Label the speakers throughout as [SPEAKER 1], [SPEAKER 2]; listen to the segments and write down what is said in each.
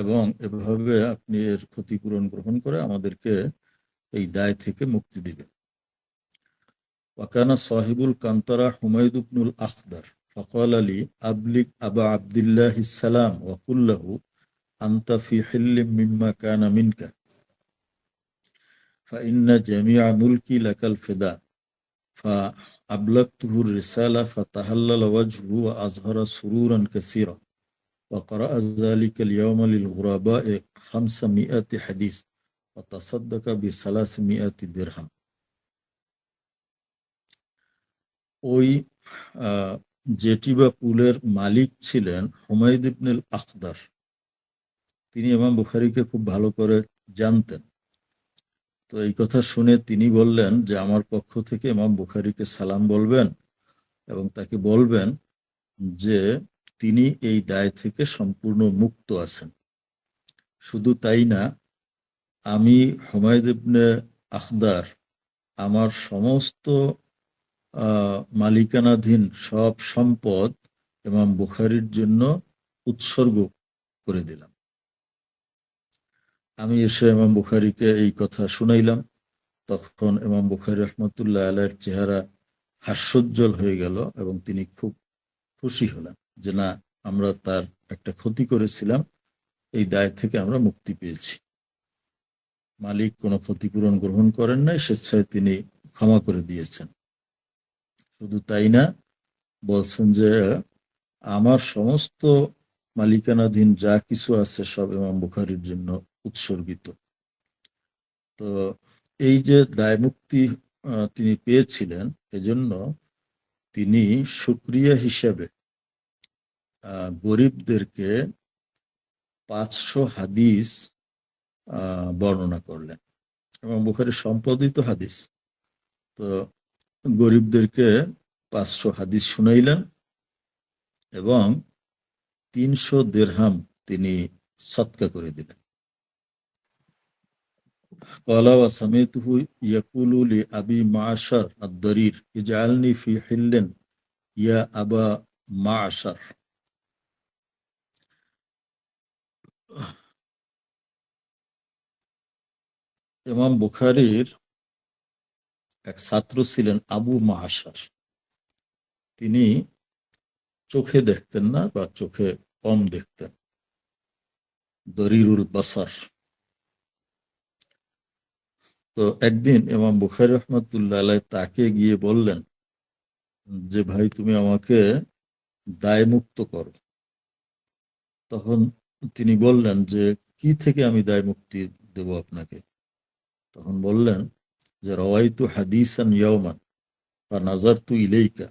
[SPEAKER 1] এবং এভাবে আপনি এর ক্ষতিপূরণ গ্রহণ করে আমাদেরকে এই দায় থেকে মুক্তি দিবেন। ওয়াকানা সাহিবুল কান্তরা হুমায়দ ইবনুল আখদার فقال لي أبلغ أبا عبد الله السلام وقل له أنت في حل مما كان منك فإن جميع ملكي لك الفداء فأبلغته الرسالة فتهلل وجهه وأظهر سرورا كثيرا وقرأ ذلك اليوم للغرباء 500 حديث وتصدق ب300 درهم। ওই জেটি বা পুলের মালিক ছিলেন হুমায়দ ইবনুল আখদার। তিনি ইমাম বুখারীকে খুব ভালো করে জানতেন। তো এই কথা শুনে তিনি বললেন যে আমার পক্ষ থেকে ইমাম বুখারীকে সালাম বলবেন এবং তাকে বলবেন যে তিনি এই দায় থেকে সম্পূর্ণ মুক্ত আছেন। শুধু তাই না, আমি হুমায়দ ইবনে আখদার আমার সমস্ত মালিকানাধীন সব সম্পদ ইমাম বুখারীর জন্য উৎসর্গ করে দিলাম। আমি এসে ইমাম বুখারীকে এই কথা শুনাইলাম। তখন ইমাম বুখারী রহমতুল্লাহ আলাইহির চেহারা হাস্যোজ্জ্বল হয়ে গেল এবং তিনি খুব খুশি হলেন যে না, আমরা তার একটা ক্ষতি করেছিলাম, এই দায় থেকে আমরা মুক্তি পেয়েছি। মালিক কোনো ক্ষতিপূরণ গ্রহণ করেন নাই, স্বেচ্ছায় তিনি ক্ষমা করে দিয়েছেন। শুধু তাই না, বলছেন যে আমার সমস্ত মালিকানাধীন যা কিছু আছে সব ইমাম বুখারীর জন্য উৎসর্গিত। তো এই যে দায় মুক্তি তিনি পেয়েছিলেন, এজন্য তিনি শুকরিয়া হিসাবে গরিবদেরকে 500 হাদিস বর্ণনা করলেন এবং বুখারীর সম্পাদিত হাদিস। তো গরিবদেরকে 500 হাদিস শুনাইলেন এবং 300 দিরহাম তিনি সদকা করে দিলেন। قال وسمعته يقول لأبي معشر الضرير اجعلني في حل يا أبا معشر। ইমাম বুখারীর এক ছাত্র ছিলেন আবু মাশার। তিনি চোখে দেখতেন না বা চোখে কম দেখতেন, দরিরুল বাসার। তো একদিন ইমাম বুখারী রহমতুল্লাহ আলাইহি তাকে গিয়ে বললেন যে ভাই, তুমি আমাকে দায় মুক্ত করো। তখন তিনি বললেন যে কি থেকে আমি দায় মুক্তি দেব আপনাকে? তখন বললেন যে রাওয়াইতু হাদিসান ইয়াওমান ফানাজারতু ইলাইকা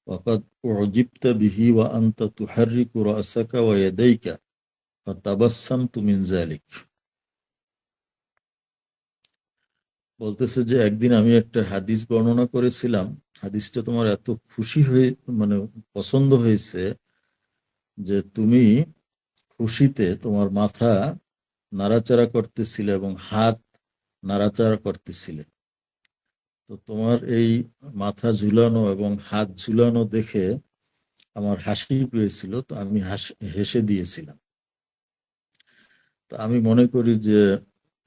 [SPEAKER 1] ওয়াকাদ উজিবতা বিহি ওয়া আনতা তুহাররিকু রাসাকা ওয়া ইয়াদাইকা ফাতাবাসসামতু মিন যালিক। বলতেছে যে একদিন আমি একটা হাদিস বর্ণনা করেছিলাম, হাদিসটা তোমার এত খুশি হয়ে মানে পছন্দ হয়েছে যে তুমি খুশিতে তোমার মাথা নাড়াচাড়া করতেছিলে এবং হাত নাড়াচাড়া করতেছিলে। তো তোমার এই মাথা ঝুলানো এবং হাত ঝুলানো দেখে আমার হাসি পেয়েছিল, তো আমি হেসে দিয়েছিলাম। তো আমি মনে করি যে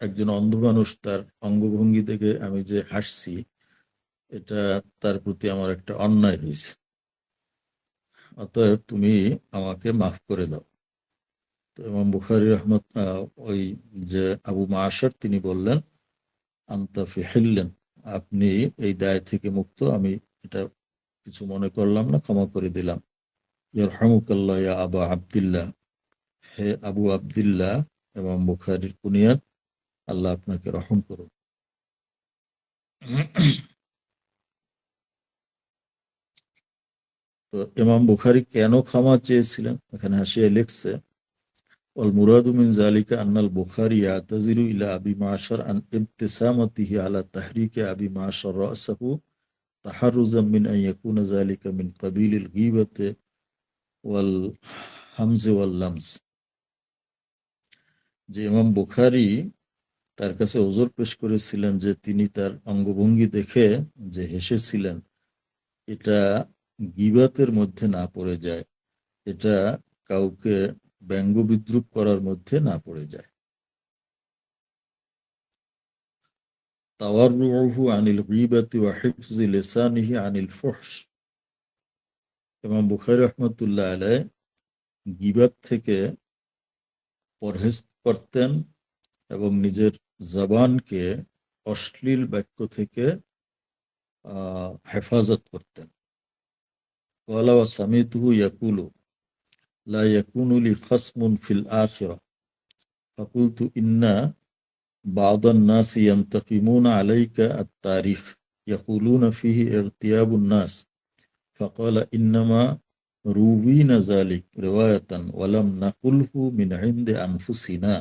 [SPEAKER 1] একজন অন্ধ মানুষ তার অঙ্গভঙ্গি দেখে আমি যে হাসছি, এটা তার প্রতি আমার একটা অন্যায় হয়েছে, অতএব তুমি আমাকে মাফ করে দাও। তো ইমাম বুখারী রহমত ওই যে আবু মাশার তিনি বললেন আনতা ফি হিল্লিন, আপনি এই দায় থেকে মুক্ত, আমি এটা কিছু মনে করলাম না, ক্ষমা করে দিলাম। ইয়ারহামুকাল্লাহ ইয়া আবা আব্দুল্লাহ, হে আবু আব্দুল্লাহ, ইমাম বুখারীর কুনিয়াত, আল্লাহ আপনাকে রহম করুন। তো ইমাম বুখারী কেন ক্ষমা চেয়েছিলেন এখানে হাসিয়ে লিখছে والمراد من ذلك أن البخاري يعتذر إلى أبي معشر عن ابتسامته على تحريك أبي معشر رأسه تحرزا من أن يكون ذلك من قبيل الغيبة والهمز واللمز। যে ইমাম বুখারী তার কাছে ওজর পেশ করেছিলেন যে তিনি তার অঙ্গভঙ্গি দেখে যে হেসেছিলেন, এটা গীবাতের মধ্যে না পড়ে যায়, এটা কাউকে ব্যঙ্গ বিদ্রুপ করার মধ্যে না পড়ে যায়। তাওয়াররুহু আনিল গীবাতি ওয়া হিফজি লিসানিহি আনিল ফুহশ। ইমাম বুখারী রাহমাতুল্লাহ আলাইহি গীবাত থেকে পরহেজ করতেন এবং নিজের জবানকে অশ্লীল বাক্য থেকে হেফাজত করতেন। ক্বালা ওয়া সামিতুহু ইয়াকুলু লা ইয়াকুনু লি খাসমুন ফিল আখিরাহ ফাকুলতু ইন্না বা'দান নাসি ইয়ান্তাকিমুনা আলাইকা আত-তারিখ ইয়াকুলুনা ফিহি ইগতিয়াবুন নাস ফাকালা ইন্নামা রুবিনা যালিক রিওয়ায়াতান ওয়া লাম নাকুলহু মিন ইনদি আনফুসিনা।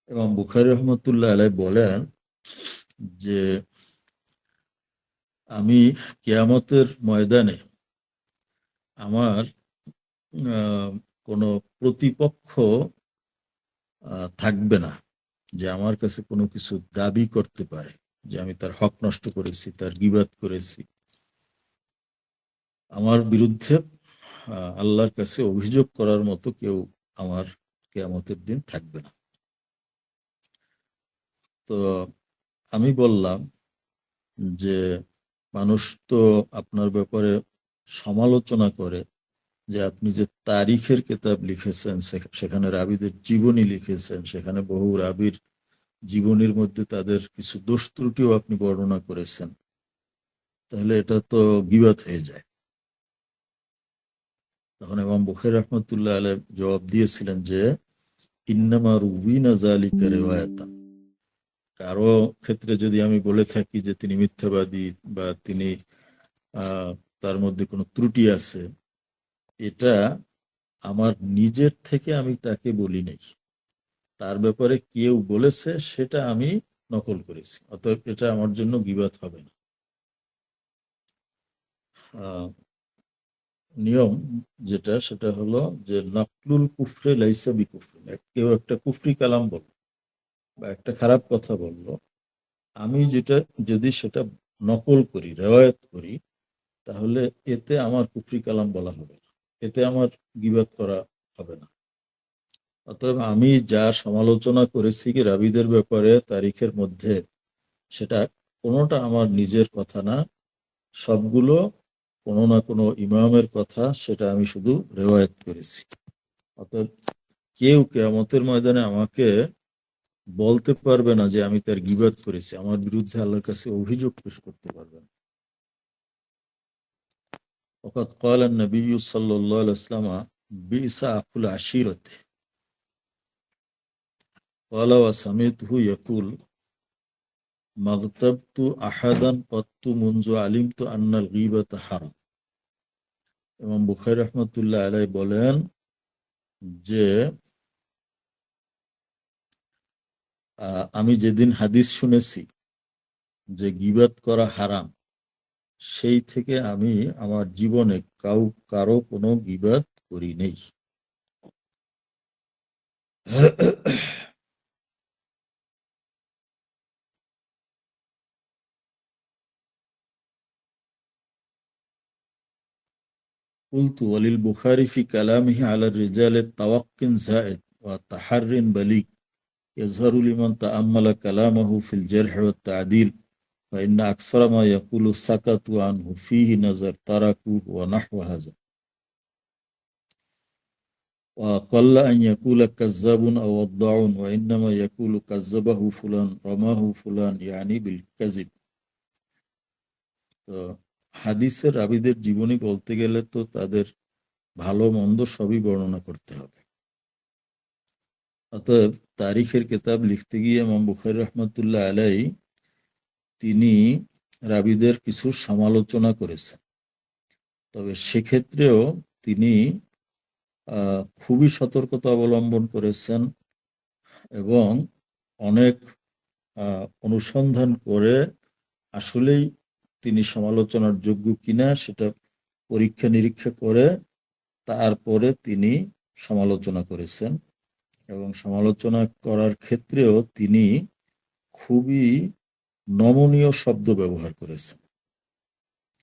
[SPEAKER 1] ইমাম বুখারী রাহমাতুল্লাহ আলাইহি বলেন যে আমি কিয়ামতের ময়দানে আমার কোনো প্রতিপক্ষ থাকবে না যে আমার কাছে কোনো কিছু দাবি করতে পারে যে আমি তার হক নষ্ট করেছি, তার গীবাত করেছি। আমার বিরুদ্ধে আল্লাহর কাছে অভিযোগ করার মতো কেউ আমার কিয়ামতের দিন থাকবে না। তো আমি বললাম যে মানুষ তো আপনার ব্যাপারে সমালোচনা করে যে আপনি যে তারিখের কিতাব লিখেছেন, সেখানে রাবীদের জীবনী লিখেছেন, সেখানে বহু রাবীর জীবনীর মধ্যে তাদের কিছু দোষ ত্রুটিও আপনি বর্ণনা করেছেন, তাহলে এটা তো গীবাত হয়ে যায়। তখন ইমাম বুখারী রাহমাতুল্লাহ আলাইহি জবাব দিয়েছিলেন যে ইন্নামা রুবিনা যালিকা রিওয়ায়াতান। কারো ক্ষেত্রে যদি আমি বলে থাকি যে তিনি মিথ্যাবাদী বা তিনি তার মধ্যে কোনো ত্রুটি আছে, এটা আমার নিজের থেকে আমি তাকে বলি নাই, তার ব্যাপারে কেউ বলেছে সেটা আমি নকল করেছি, অতএব এটা আমার জন্য গীবাত হবে না। নিয়ম যেটা সেটা হলো যে নকলুল কুফরে লাইসা বিকুফরিন। কেউ একটা কুফরি কালাম বলল বা একটা খারাপ কথা বলল, আমি যদি সেটা নকল করি, রেওয়ায়াত করি, তাহলে এতে আমার কুফরি কালাম বলা হবে না, এতে আমার গীবাত করা হবে না। অতএব আমি যা সমালোচনা করেছি কি রাবীদের ব্যাপারে তারিখের মধ্যে, সেটা কোনোটা আমার নিজের কথা না, সবগুলো কোনো না কোনো ইমামের কথা, সেটা আমি শুধু রেওয়ায়াত করেছি। অতএব কেউ কিয়ামতের ময়দানে আমাকে বলতে পারবে না যে আমি তার গীবাত করেছি, আমার বিরুদ্ধে আল্লাহর কাছে অভিযোগ পেশ করতে পারবে না। وقد قال النبي صلى الله عليه وسلم بئس أخو العشيرة قال وسمعته يقول ما اغتبت أحدا قط منذ علمت أن الغيبة حرام। ইমাম বুখারী রাহমাতুল্লাহ আলাইহি বলেন যে আমি যেদিন হাদিস শুনেছি যে গীবাত করা হারাম, সেই থেকে আমি আমার জীবনে কারো কোনো গীবাত করি নেই। قلت وللبخاري في كلامه على الرجال توق زائد وتحر بليغ يظهر لمن تأمل كلامه في الجرح والتعديل فإن أكثر ما يقول سكتوا عنه فيه نظر تركوه ونحو هذا وقل أن يقول كذاب أو وضاع وإنما يقول كذبه فلان رماه فلان يعني بالكذب। তো হাদিসের রাবীদের জীবনী বলতে গেলে তো তাদের ভালো মন্দ সবই বর্ণনা করতে হবে। অতএব তারিখের কিতাব লিখতে গিয়ে ইমাম বুখারী রাহমাতুল্লাহ আলাইহি তিনি রাবীদের কিছু সমালোচনা করেছেন, তবে সেক্ষেত্রেও তিনি খুবই সতর্কতা অবলম্বন করেছেন এবং অনেক অনুসন্ধান করে আসলেই তিনি সমালোচনার যোগ্য কিনা সেটা পরীক্ষা নিরীক্ষা করে তারপরে তিনি সমালোচনা করেছেন। এবং সমালোচনা করার ক্ষেত্রেও তিনি খুবই নমনীয় শব্দ ব্যবহার করেছেন।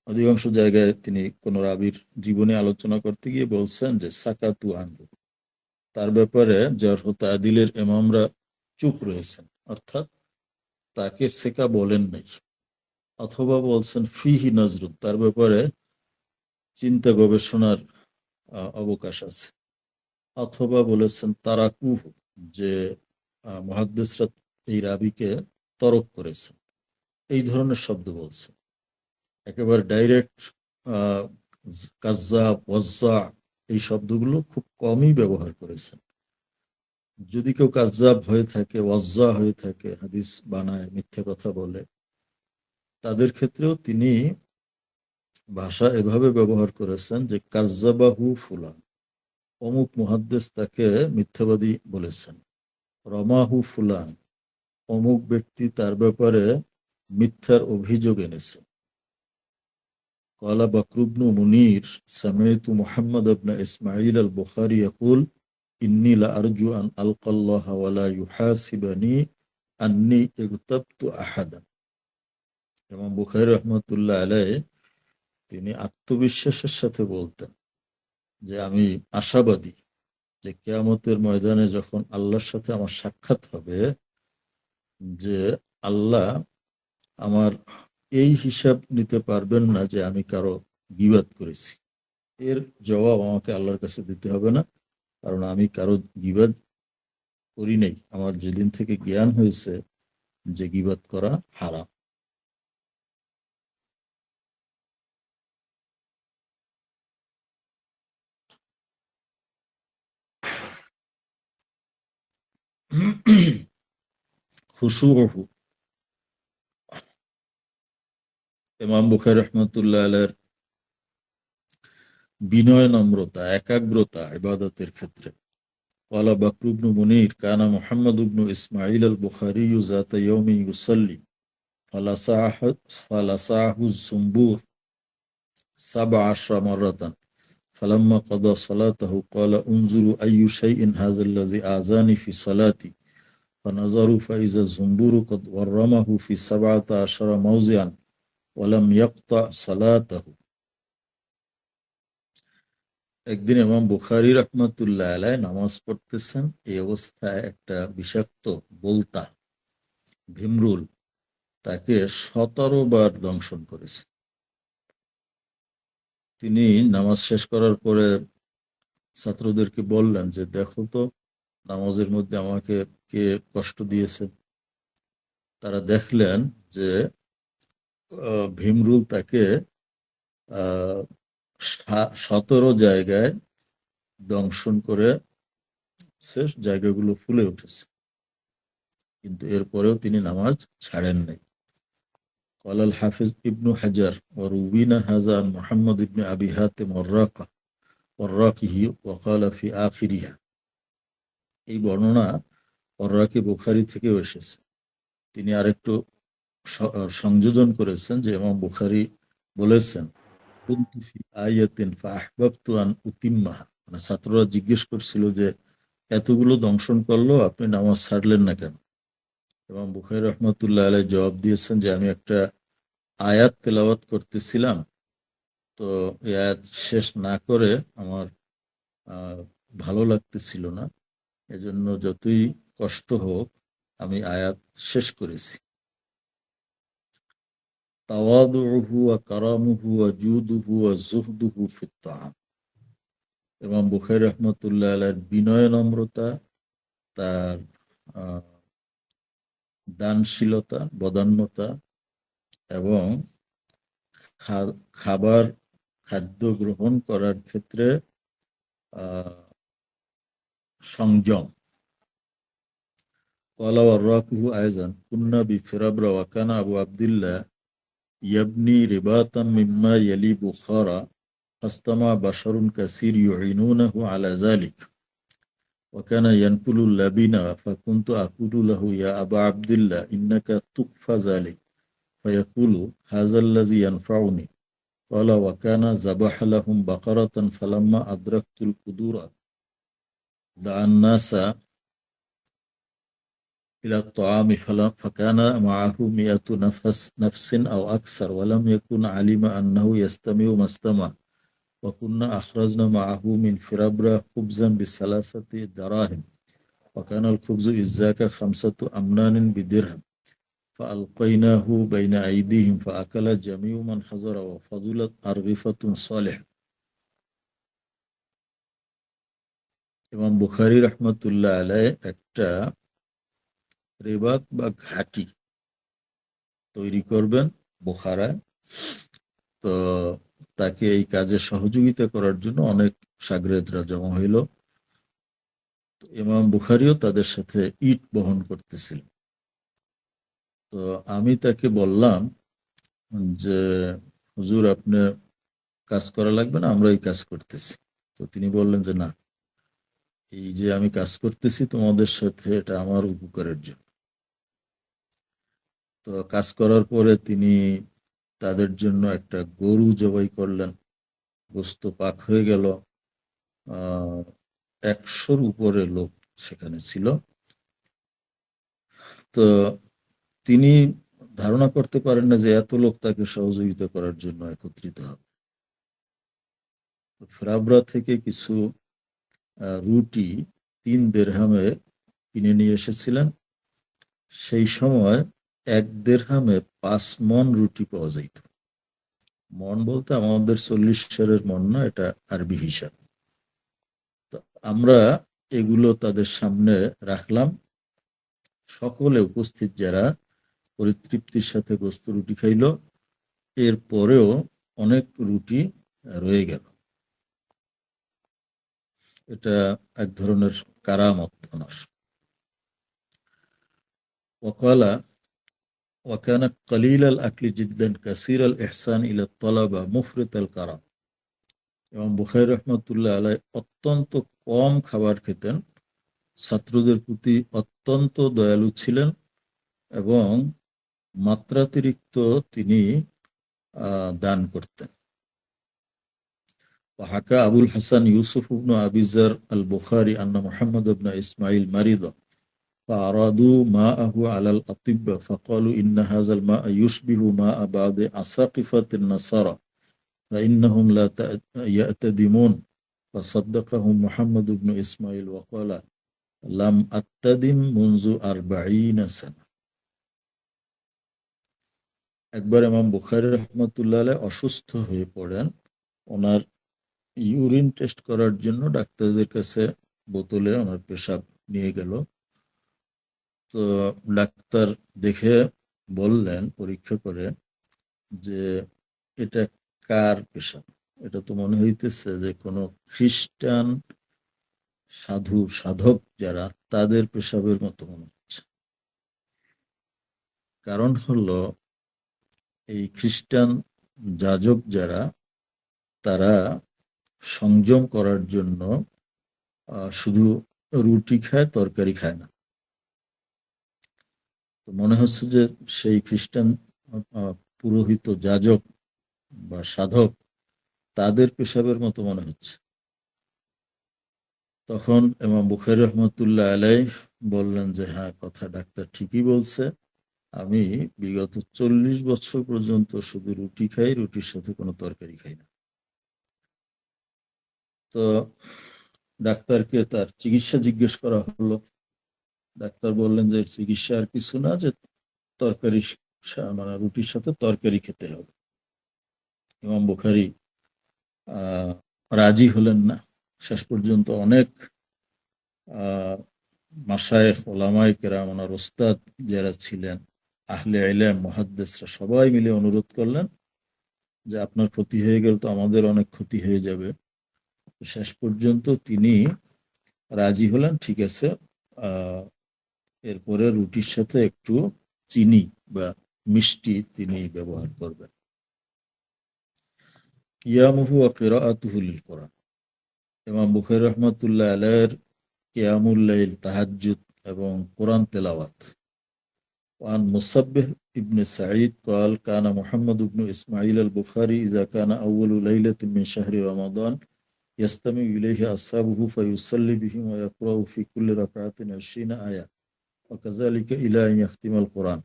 [SPEAKER 1] অধিকাংশ জায়গায় তিনি কোন রাবীর জীবনে আলোচনা করতে গিয়ে বলছেন যে সাকাতু আনহু, তার ব্যাপারে জারহ তাদিলের ইমামরা চুপ রয়েছেন, অর্থাৎ তাকে সেকা বলেন নাই। অথবা বলছেন ফিহি নজরুল, তার ব্যাপারে চিন্তা গবেষণার অবকাশ আছে। অথবা বলেছেন তারাকুহু, যে মুহাদ্দিসরা এই রাবিকে তরক করেছেন, এই ধরনের শব্দ বলছেন। একেবারে ডাইরেক্ট কাজ্জাব, ওয়াজ্জা, এই শব্দগুলো খুব কমই ব্যবহার করেছেন। যদি কেউ কাজ্জাব হয়ে থাকে, ওয়াজ্জা হয়ে থাকে, হাদিস বানায়, মিথ্যা কথা বলে, তাদের ক্ষেত্রেও তিনি ভাষা এভাবে ব্যবহার করেছেন যে কাজ্জাবাহু ফুলান, অমুক মুহাদ্দিস তাকে মিথ্যাবাদী বলেছেন। রমাহু ফুলান, অমুক ব্যক্তি তার ব্যাপারে মিথ্যার অভিযোগ এনেছেন। قال بكر بن منير سمعت محمد بن إسماعيل البخاري يقول إني لأرجو أن ألقى الله ولا يحاسبني أني اغتبت أحدا। এবং বুখারী রহমতুল্লাহ আলাইহি তিনি আত্মবিশ্বাসের সাথে বলতেন যে আমি আশাবাদী যে কিয়ামতের ময়দানে যখন আল্লাহর সাথে আমার সাক্ষাৎ হবে, যে আল্লাহ আমার এই হিসাব নিতে পারবেন না যে আমি কারো গীবাত করেছি। এর জবাব আমাকে আল্লাহর কাছে দিতে হবে না, কারণ আমি কারো গীবাত করি নাই। আমার যেদিন থেকে জ্ঞান হয়েছে যে গীবাত করা হারাম। খুশুউহু, ইমাম বুখারী রাহমাতুল্লাহ আলাইহির বিনয়, নম্রতা, একাগ্রতা ইবাদতের ক্ষেত্রে। قال بكر بن منير كان محمد بن إسماعيل البخاري ذات يوم يصلي فلسعه الزنبور 17 مرة، فلما قضى صلاته قال انظروا أي شيء هذا الذي أعزاني في صلاتي، فنظروا فإذا الزنبور قد ورمه في 17 موضعا ولم يقطع صلاته। একদিন ইমাম বুখারী রাহমাতুল্লাহ আলাইহি নামাজ পড়তেছেন, এই অবস্থায় একটা বিষাক্ত বোলতা, ভীমরুল, তাকে 17 বার দংশন করেছে। তিনি নামাজ শেষ করার পরে ছাত্রদেরকে বললেন যে দেখো তো নামাজের মধ্যে আমাকে কে কষ্ট দিয়েছে। তারা দেখলেন যে ভীমরুল তাকে 17 জায়গায় দংশন করে জায়গাগুলো ফুলে উঠেছে, কিন্তু এরপরেও তিনি নামাজ ছাড়েন নাই। قال الحافظ ابن حجر وروينا هذا عن محمد بن أبي حاتم والراقه وقال في آخرها। এই বর্ণনা ওয়ারাকি বুখারী থেকেও এসেছে। তিনি আরেকটু সংযোজন করেছেন যে ইমাম বুখারী বলেছেন কুনতু ফি আয়াতিন ফাআহবাবতু আন উতিম্মাহা, মানে ছাত্ররা জিজ্ঞেস করছিল যে এতগুলো দংশন করলো, আপনি নামাজ ছাড়লেন না কেন? ইমাম বুখারী রাহমাতুল্লাহ আলাইহি জবাব দিয়েছেন যে আমি একটা আয়াত তেলাওয়াত করতেছিলাম, তো এই আয়াত শেষ না করে আমার ভালো লাগতেছিল না, এজন্য যতই কষ্ট হোক আমি আয়াত শেষ করেছি। তাওয়াদুহু ওয়া কারামুহু ওয়া জুদুহু ওয়া যুহদুহু ফিত তাআম। ইমাম বুখারী রাহমাতুল্লাহ আলাইহির বিনয়, নম্রতা, তার দানশীলতা, বদান্যতা এবং খাদ্য গ্রহণ করার ক্ষেত্রে সংযম। قال وراكه أيضا كنا بفرابر وكان أبو عبد الله يبني رباطا مما يلي بخارى فاستمع بشر كثير يعينونه على ذلك وكان ينقل اللبن فكنت أقول له يا أبا عبد الله إنك تكفى ذلك فيقول هذا الذي ينفعني। قال وكان ذبح لهم بقرة فلما أدركت القدور دعا الناس إلى الطعام فكان معه 100 نفس أو أكثر ولم يكن علم أنه يستمع ما استمع وكنا أخرجنا معه من فرابرة خبزا ب3 دراهم وكان الخبز إذ ذاك 5 أمنان بدرهم فألقيناه بين أيديهم فأكل جميع من حضر وفضلت أرغفة صالحة. ইমাম বুখারী রহমতুল্লাহ আলাইহ একটা রেবাত বা ঘাঁটি তৈরি করবেন বুখারায়। তো তাকে এই কাজে সহযোগিতা করার জন্য অনেক শাগরেদরা জমা হইল। ইমাম বুখারীও তাদের সাথে ইট বহন করতেছিলেন। তো আমি তাকে বললাম যে হুজুর, আপনি কাজ করা লাগবে না, আমরা এই কাজ করতেছি। তো তিনি বললেন যে না, এই যে আমি কাজ করতেছি তোমাদের সাথে, এটা আমার উপকারের জন্য। তো কাজ করার পরে তিনি তাদের জন্য একটা গরু জবাই করলেন। গোস্ত পাক হয়ে গেল। 100-র উপরে লোক সেখানে ছিল। তো তিনি ধারণা করতে পারেন না যে এত লোক তাকে সহযোগিতা করার জন্য একত্রিত হবে। ফ্রাবরা থেকে কিছু রুটি 3 দিরহামে কিনে নিয়ে এসেছিলেন। সেই সময় 1 দিরহামে 5 মণ রুটি পাওয়া যাইত। মণ বলতে আমাদের 40 সেরের মণ না, এটা আরবি হিসাব। তো আমরা এগুলো তাদের সামনে রাখলাম। সকলে উপস্থিত যারা পরিতৃপ্তির সাথে গোস্ত রুটি খাইল। এরপরেও অনেক রুটি রয়ে গেল। এটা এক ধরনের কারামত ওনার। وقال وكان قليل الأكل جدا كثير الإحسان إلى الطلبة مفرط الكرم। এবং বুখারী রহমতুল্লাহ আলাইহ অত্যন্ত কম খাবার খেতেন, ছাত্রদের প্রতি অত্যন্ত দয়ালু ছিলেন এবং মাত্রাতিরিক্ত তিনি দান করতেন। وحكى أبو الحسن يوسف بن أبي ذر البخاري أن محمد بن إسماعيل مريض فأرادوا ماءه على الأطباء فقالوا إن هذا الماء يشبه ماء بعض أساقفة النصارى فإنهم لا يأتدمون فصدقهم محمد بن إسماعيل وقال لم أتدم منذ 40 سنة। একবার ইমাম বুখারী রহমতুল্লাহ আলাইহ অসুস্থ হয়ে পড়েন। ওনার ইউরিন টেস্ট করার জন্য ডাক্তারদের কাছে বোতলে ওনার পেশাব নিয়ে গেল। তো ডাক্তার দেখে বললেন পরীক্ষা করে যে এটা কার পেশাব? এটা তো মনে হইতেছে যে কোনো খ্রিস্টান সাধু সাধক যারা, তাদের পেশাবের মতো মনে হচ্ছে। কারণ হলো এই খ্রিস্টান যাজক যারা, তারা সংযম করার জন্য শুধু রুটি খায়, তরকারি খায় না। তো মনে হচ্ছে যে সেই খ্রিস্টান পুরোহিত যাজক বা সাধক, তাদের পেশাবের মতো মনে হচ্ছে। তখন ইমাম বুখারী রহমতুল্লাহ আলাইহ বললেন যে হ্যাঁ, কথা ডাক্তার ঠিকই বলছে। আমি বিগত 40 বছর পর্যন্ত শুধু রুটি খাই, রুটির সাথে কোনো তরকারি খাই না। তো ডাক্তারকে তার চিকিৎসা জিজ্ঞেস করা হলো। ডাক্তার বললেন যে চিকিৎসা আর কিছু না, যে তরকারি মানে রুটির সাথে তরকারি খেতে হবে। ইমাম বুখারী রাজি হলেন না। শেষ পর্যন্ত অনেক মাশায়েখ ওলামায়ে কেরাম, ওনার ওস্তাদ যারা ছিলেন, আহলে ইলম মুহাদ্দিসরা, সবাই মিলে অনুরোধ করলেন যে আপনার ক্ষতি হয়ে গেল তো আমাদের অনেক ক্ষতি হয়ে যাবে। শেষ পর্যন্ত তিনি রাজি হলেন, ঠিক আছে, এরপরে রুটির সাথে একটু চিনি বা মিষ্টি তিনি ব্যবহার করবেন। কিয়ামুহু ওয়া কিরাআতুহু লিল কোরআন। ইমাম বুখারী রহমাতুল্লাহ আলাইহির কিয়ামুল লাইল, তাহাজ্জুদ এবং কোরআন তেলাওয়াত। وعن مصبح ابن سعيد قال كان محمد بن إسماعيل البخاري إذا كان أول ليلة من شهر رمضان يستمع إليه أصحابه فيصلي بهم ويقرأ في كل ركعة 20 آية وكذلك إلى أن يختم القرآن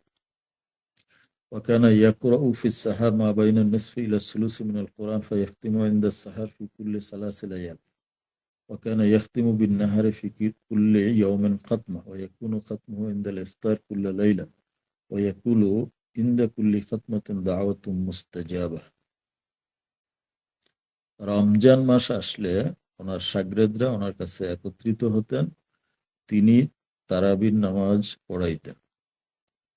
[SPEAKER 1] وكان يقرأ في السحر ما بين النصف إلى الثلث من القرآن فيختم عند السحر في كل 3 ليال وكان يختم بالنهر في كل يوم ختمة ويكون ختمه عند الإفطار كل ليلة ويقول عند كل ختمة دعوة مستجابة রমজান মাস আসলে ওনার শাগরেদরা ওনার কাছে একত্রিত হতেন, তিনি তারাবির নামাজ পড়াইতেন।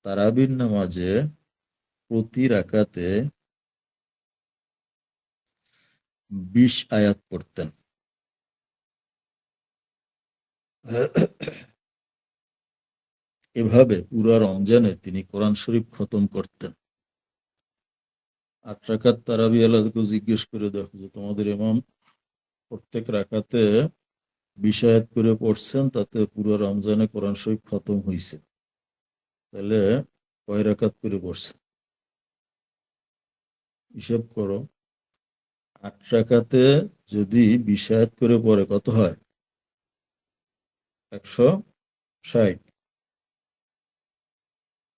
[SPEAKER 1] তারাবির নামাজে প্রতি রাকাতে 20 আয়াত পড়তেন। এভাবে পুরো রমজানে তিনি কোরআন শরীফ খতম করতেন। 8 রাকাত তারাবি আলাদাকে জিজ্ঞেস করে দেখো যে তোমাদের ইমাম প্রত্যেক রাকাতে 20 আয়াত করে পড়ছেন, তাতে পুরো রমজানে কোরআন শরীফ খতম হয়েছে, তাহলে কয় রাকাত করে পড়ছেন হিসাব করো। 8 রাকাতে যদি 20 আয়াত করে পড়ে কত হয়? 160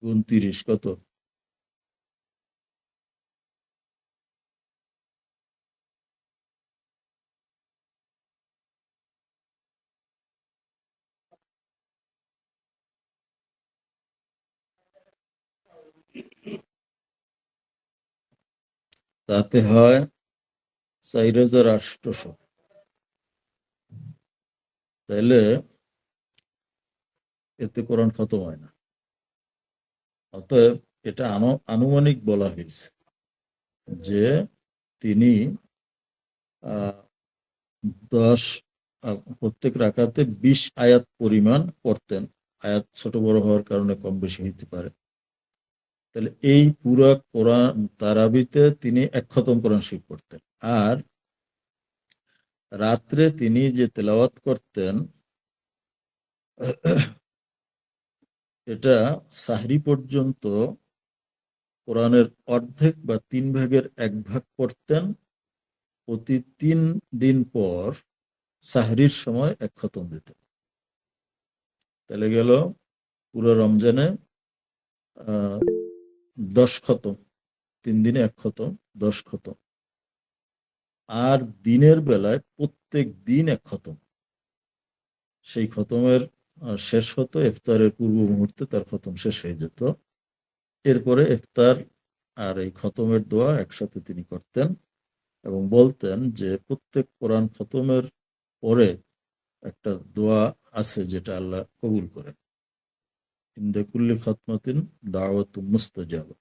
[SPEAKER 1] গুণ 30 কত? তাতে হয় 4800। তাহলে এতে কোরআন খতম হয় না। অতএব এটা আনুমানিক বলা হয়েছে যে তিনি 10 প্রত্যেক রাকাতে 20 আয়াত পরিমাণ পড়তেন। আয়াত ছোট বড় হওয়ার কারণে কম বেশি হতে পারে। তাহলে এই পুরা কোরআন তারাবিতে তিনি 1 খতম কোরআন শরীফ পড়তেন। আর রাত্রে তিনি যে তেলাওয়াত করতেন এটা সাহরি পর্যন্ত কোরআনের অর্ধেক বা 3 ভাগের 1 ভাগ পড়তেন। প্রতি 3 দিন পর সাহরির সময় 1 খতম দিতেন। তাহলে গেল পুরো রমজানে 10 খতম, 3 দিনে 1 খতম, 10 খতম। আর দিনের বেলায় প্রত্যেক দিন 1 খতম। সেই খতমের শেষ হতো ইফতারের পূর্ব মুহূর্তে, তার খতম শেষ হয়ে যেত। এরপরে ইফতার আর এই খতমের দোয়া একসাথে তিনি করতেন এবং বলতেন যে প্রত্যেক কোরআন খতমের পরে একটা দোয়া আছে যেটা আল্লাহ কবুল করেন। ইনদা কুল্লি খাতমাতিন দাওয়াতুম মুস্তাজাবা।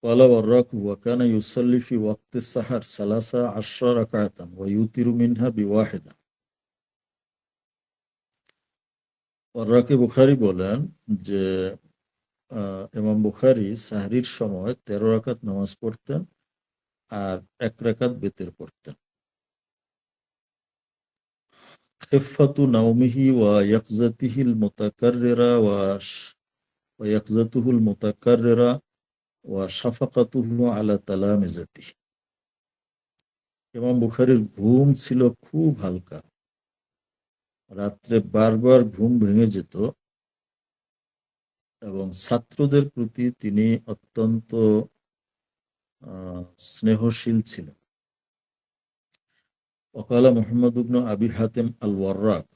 [SPEAKER 1] قال والراك وكان يصلي في وقت السحر 13 ركعة ويوتر منها بواحدة। ওয়ার্রাকে বুখারী বলেন যে ইমাম বুখারী সাহরির সময় 13 রাকাত নামাজ পড়তেন আর 1 রাকাত বেতের পড়তেন। খিফাতু নাওমিহি ওয়া ইয়াকজাতিহিল মুতাকাররিরা ওয়া ইয়াকজাতুহুল মুতাকাররিরা ওয়া শাফাকাতুহু আলা তালামিজাতিহি। ইমাম বুখারীর ঘুম ছিল খুব হালকা, রাত্রে বারবার ঘুম ভেঙে যেত এবং ছাত্রদের প্রতি তিনি অত্যন্ত স্নেহশীল ছিলেন। ওয়াকালা মুহাম্মদ ইবনে আবি হাতিম আল ওয়াররাক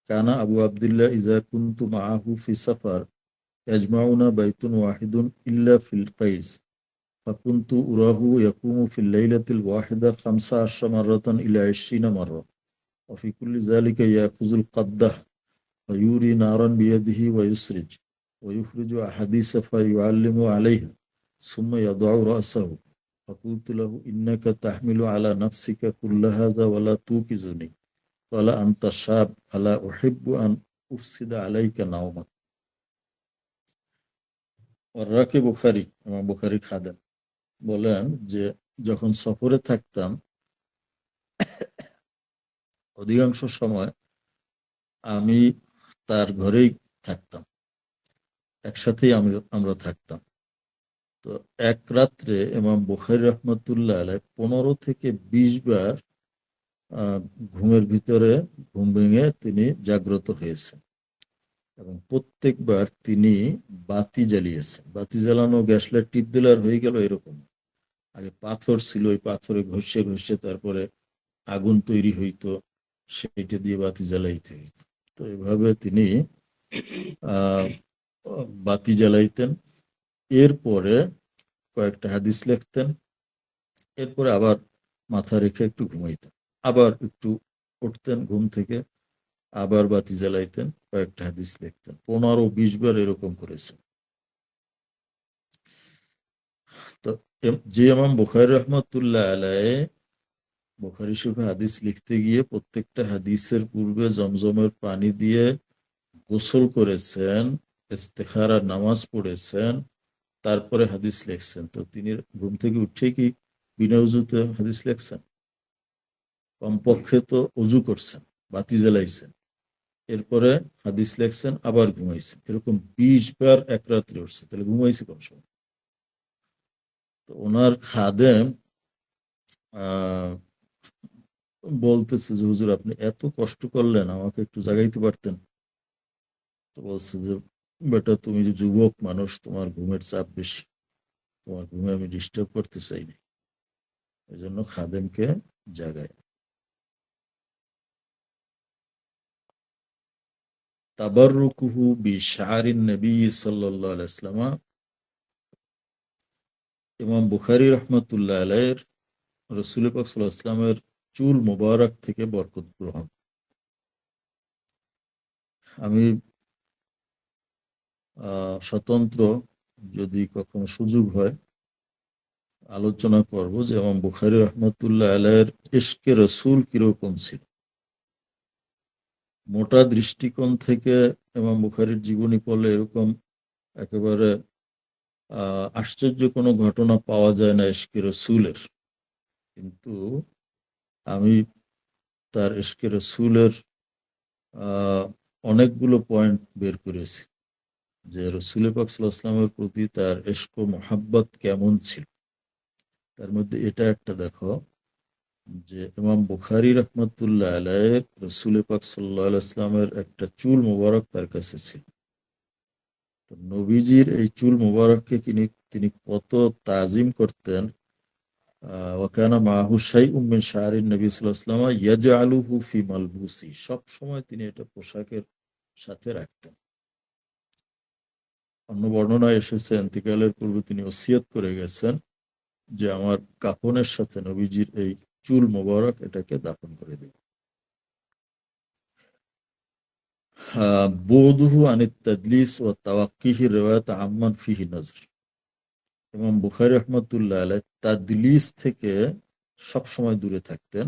[SPEAKER 1] কানা আবু আবদুল্লাহ ইযা কুনতু মাআহু ফি সাফার ইয়াজমাউনা বাইতুন ওয়াহিদুন ইল্লা ফিল কাইস فكنت أراه يقوم في الليلة الواحدة 15 مرة إلى 20 مرة وفي كل ذلك يأخذ القدح ويوري نارا بيده ويسرج ويخرج أحاديث فيعلم عليها ثم يضع رأسه فقلت له إنك تحمل على نفسك كل هذا ولا توقظني قال أنت شاب فلا أحب أن أفسد عليك نومك। ওয়ার্রাকে বুখারী, ইমাম বুখারীর খাদেম, বলেন যে যখন সফরে থাকতাম অধিকাংশ সময় আমি তার ঘরেই থাকতাম, একসাথেই আমরা থাকতাম। তো এক রাত্রে ইমাম বুখারী রহমতুল্লাহ আলাইহ 15 থেকে 20 বার আহ, ঘুমের ভিতরে ঘুম ভেঙে তিনি জাগ্রত হয়েছেন এবং প্রত্যেকবার তিনি বাতি জ্বালিয়েছেন। বাতি জ্বালানো গ্যাস লাইট টিপ দিলে আর হয়ে গেল এরকম। আগে পাথর ছিল, ওই পাথরে ঘষে ঘষে তারপরে আগুন তৈরি হইতো, সেইটা দিয়ে বাতি জ্বালাইতে হইতো। তো এভাবে তিনি আহ বাতি জ্বালাইতেন। এরপরে কয়েকটা হাদিস লিখতেন, এরপরে আবার মাথা রেখে একটু ঘুমাইতেন, আবার একটু উঠতেন ঘুম থেকে, আবার বাতি জ্বালাইতেন, কয়েকটা হাদিস লিখতেন। 15-20 বার এরকম করেছেন। তো যে ইমাম বুখারী রহমতুল্লাহ আলাইহি বুখারী শরীফে হাদিস লিখতে গিয়ে প্রত্যেকটা হাদিসের পূর্বে জমজমের পানি দিয়ে গোসল করেছেন, ইস্তেখারা নামাজ পড়েছেন, তারপরে হাদিস লিখছেন, তো তিনি ঘুম থেকে উঠে কি বিনা উজুতে হাদিস লিখছেন? কমপক্ষে তো অজু করছেন, বাতি জ্বালাইছেন, এরপরে হাদিস লিখছেন, আবার ঘুমাইছেন। এরকম 20 বার এক রাত্রে উঠছে, তাহলে ঘুমাইছে কোন সময়? তো ওনার খাদেম আহ বলতেছে যে হুজুর আপনি এত কষ্ট করলেন, আমাকে একটু জাগাইতে পারতেন। তো বলছে যে বেটা তুমি যে যুবক মানুষ, তোমার ঘুমের চাপ বেশি, তোমার ঘুমে আমি ডিস্টার্ব করতে চাই না, এই জন্য খাদেমকে জাগায়। তাবাররুকুহু বিশআরিন নবী সাল্লাল্লাহু আলাইহি ওয়াসাল্লাম, ইমাম বুখারী রহমতুল্লাহ আলাইহির রাসূল পাক সাল্লাল্লাহু আলাইহি ওয়াসাল্লামের চুল মুবারক থেকে বরকত গ্রহণ। আমি স্বতন্ত্র যদি কখনো সুযোগ হয় আলোচনা করব যে ইমাম বুখারী রহমতুল্লাহ আলাইহির ইশকে রাসূল কিরকম ছিল। মোটা দৃষ্টিকোণ থেকে ইমাম বুখারীর জীবনী পড়লে এরকম একেবারে আশ্চর্য কোনো ঘটনা পাওয়া যায় না ইশকে রাসূলের। কিন্তু আমি তার ইশকে রাসূলের আহ, অনেকগুলো পয়েন্ট বের করেছি যে রাসূল পাক সাল্লাল্লাহু আলাইহি ওয়াসাল্লামের প্রতি তার ইশক ও মুহাব্বত কেমন ছিল। তার মধ্যে এটা একটা দেখো যে ইমাম বুখারী রহমতুল্লাহ আলাইহি রাসূল পাক সাল্লাল্লাহু আলাইহি ওয়াসাল্লামের একটা চুল মোবারক তার কাছে ছিল। তো নবীজির এই চুল মোবারককে তিনি কত তাজিম করতেন। ওয়াকানা মাহু শাইউম মিন শাআরিন নবী সাল্লাল্লাহু আলাইহি ওয়াসাল্লাম ইয়াজআলুহু ফি মালবুসি, সব সময় তিনি এটা পোশাকের সাথে রাখতেন। অন্য বর্ণনায় এসেছে ইন্তিকালের পূর্বে তিনি ওসিয়ত করে গেছেন যে আমার কাফনের সাথে নবীজির এই চুল মোবারক এটাকে দাফন করে দিন। বৌদুহু আনিত তাদলিস ও তাওয়াক্কিহি রিওয়ায়াত আম্মান ফিহি নজর, ইমাম বুখারী রহমতুল্লাহ আলাইহি তাদলিস থেকে সব সময় দূরে থাকতেন।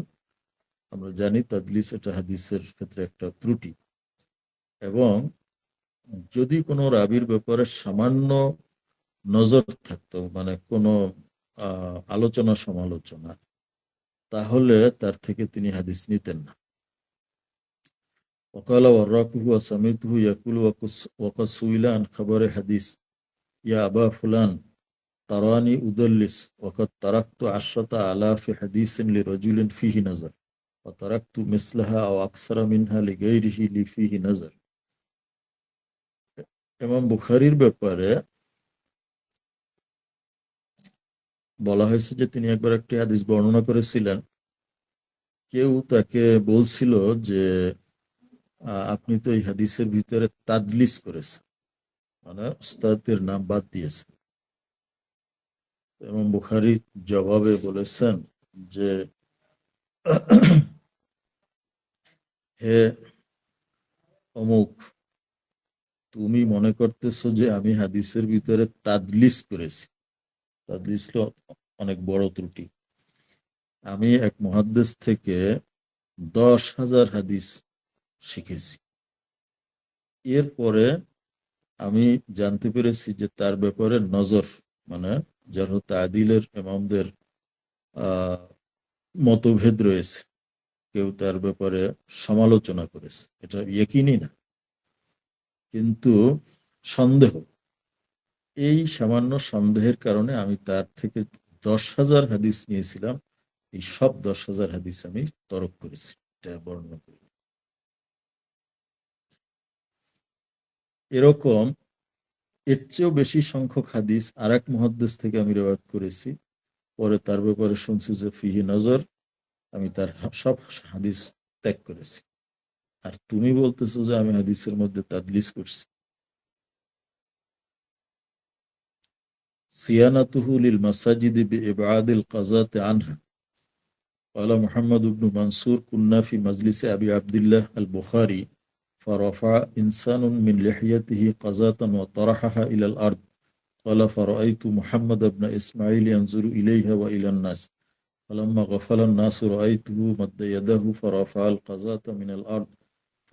[SPEAKER 1] আমরা জানি তাদলিস এটা হাদিসের ক্ষেত্রে একটা ত্রুটি, এবং যদি কোনো রাবির ব্যাপারে সামান্য নজর থাকতো, মানে কোনো আলোচনা সমালোচনা, তাহলে তার থেকে তিনি হাদিস নিতেন না। وقال وراكه وسمعته يقول وقد سئل عن خبر حديث يا أبا فلان تراني أدلس وقد تركت 10,000 حديث لرجل فيه نظر وتركت مثلها أو أكثر منها لغيره لي فيه نظر। ইমাম বুখারীর ব্যাপারে বলা হয়েছে যে তিনি একবার একটি হাদিস বর্ণনা করেছিলেন। কেউ তাকে বলছিল যে আপনি তো এই হাদিসের ভিতরে তাদলিস করেছেন, মানে উস্তাদের নাম বাদ দিয়েছেন। ইমাম বুখারী জবাবে বলেছেন যে হে অমুক, তুমি মনে করতেছো যে আমি হাদিসের ভিতরে তাদলিস করেছি। তাদলিস অনেক বড় ত্রুটি। আমি এক মুহাদ্দিস থেকে 10,000 হাদিস শিখেছি। এরপরে আমি জানতে পেরেছি যে তার ব্যাপারে নজর, মানে যার তাদিলের ইমামদের আহ মতভেদ রয়েছে, কেউ তার ব্যাপারে সমালোচনা করেছে, এটা ইয়েকিনি না কিন্তু সন্দেহ। এই সামান্য সন্দেহের কারণে আমি তার থেকে 10,000 হাদিস নিয়েছিলাম, এই সব 10,000 হাদিস আমি তরক করেছি, এটা বর্ণনা করি। এরকম এর চেয়েও বেশি সংখ্যক হাদিস আর এক মুহাদ্দিস থেকে আমি রিওয়ায়াত করেছি। পরে তার ব্যাপারে শুনছি যে ফিহি নজর, আমি তার সব হাদিস ত্যাগ করেছি। আর তুমি বলতেছো যে আমি হাদিসের মধ্যে তাদলিস করছি। সিয়ানাতুহু লিল মাসাজিদি বিইবআদিল কাযাতি আনহা। قال محمد بن منصور كنا في مجلس أبي عبد الله البخاري فرفع إنسان من لحيته قزاة وطرحها إلى الأرض. قال فرأيت محمد بن إسماعيل ينظر إليها وإلى الناس. فلما غفل الناس رأيته مد يده فرفع القزاة من الأرض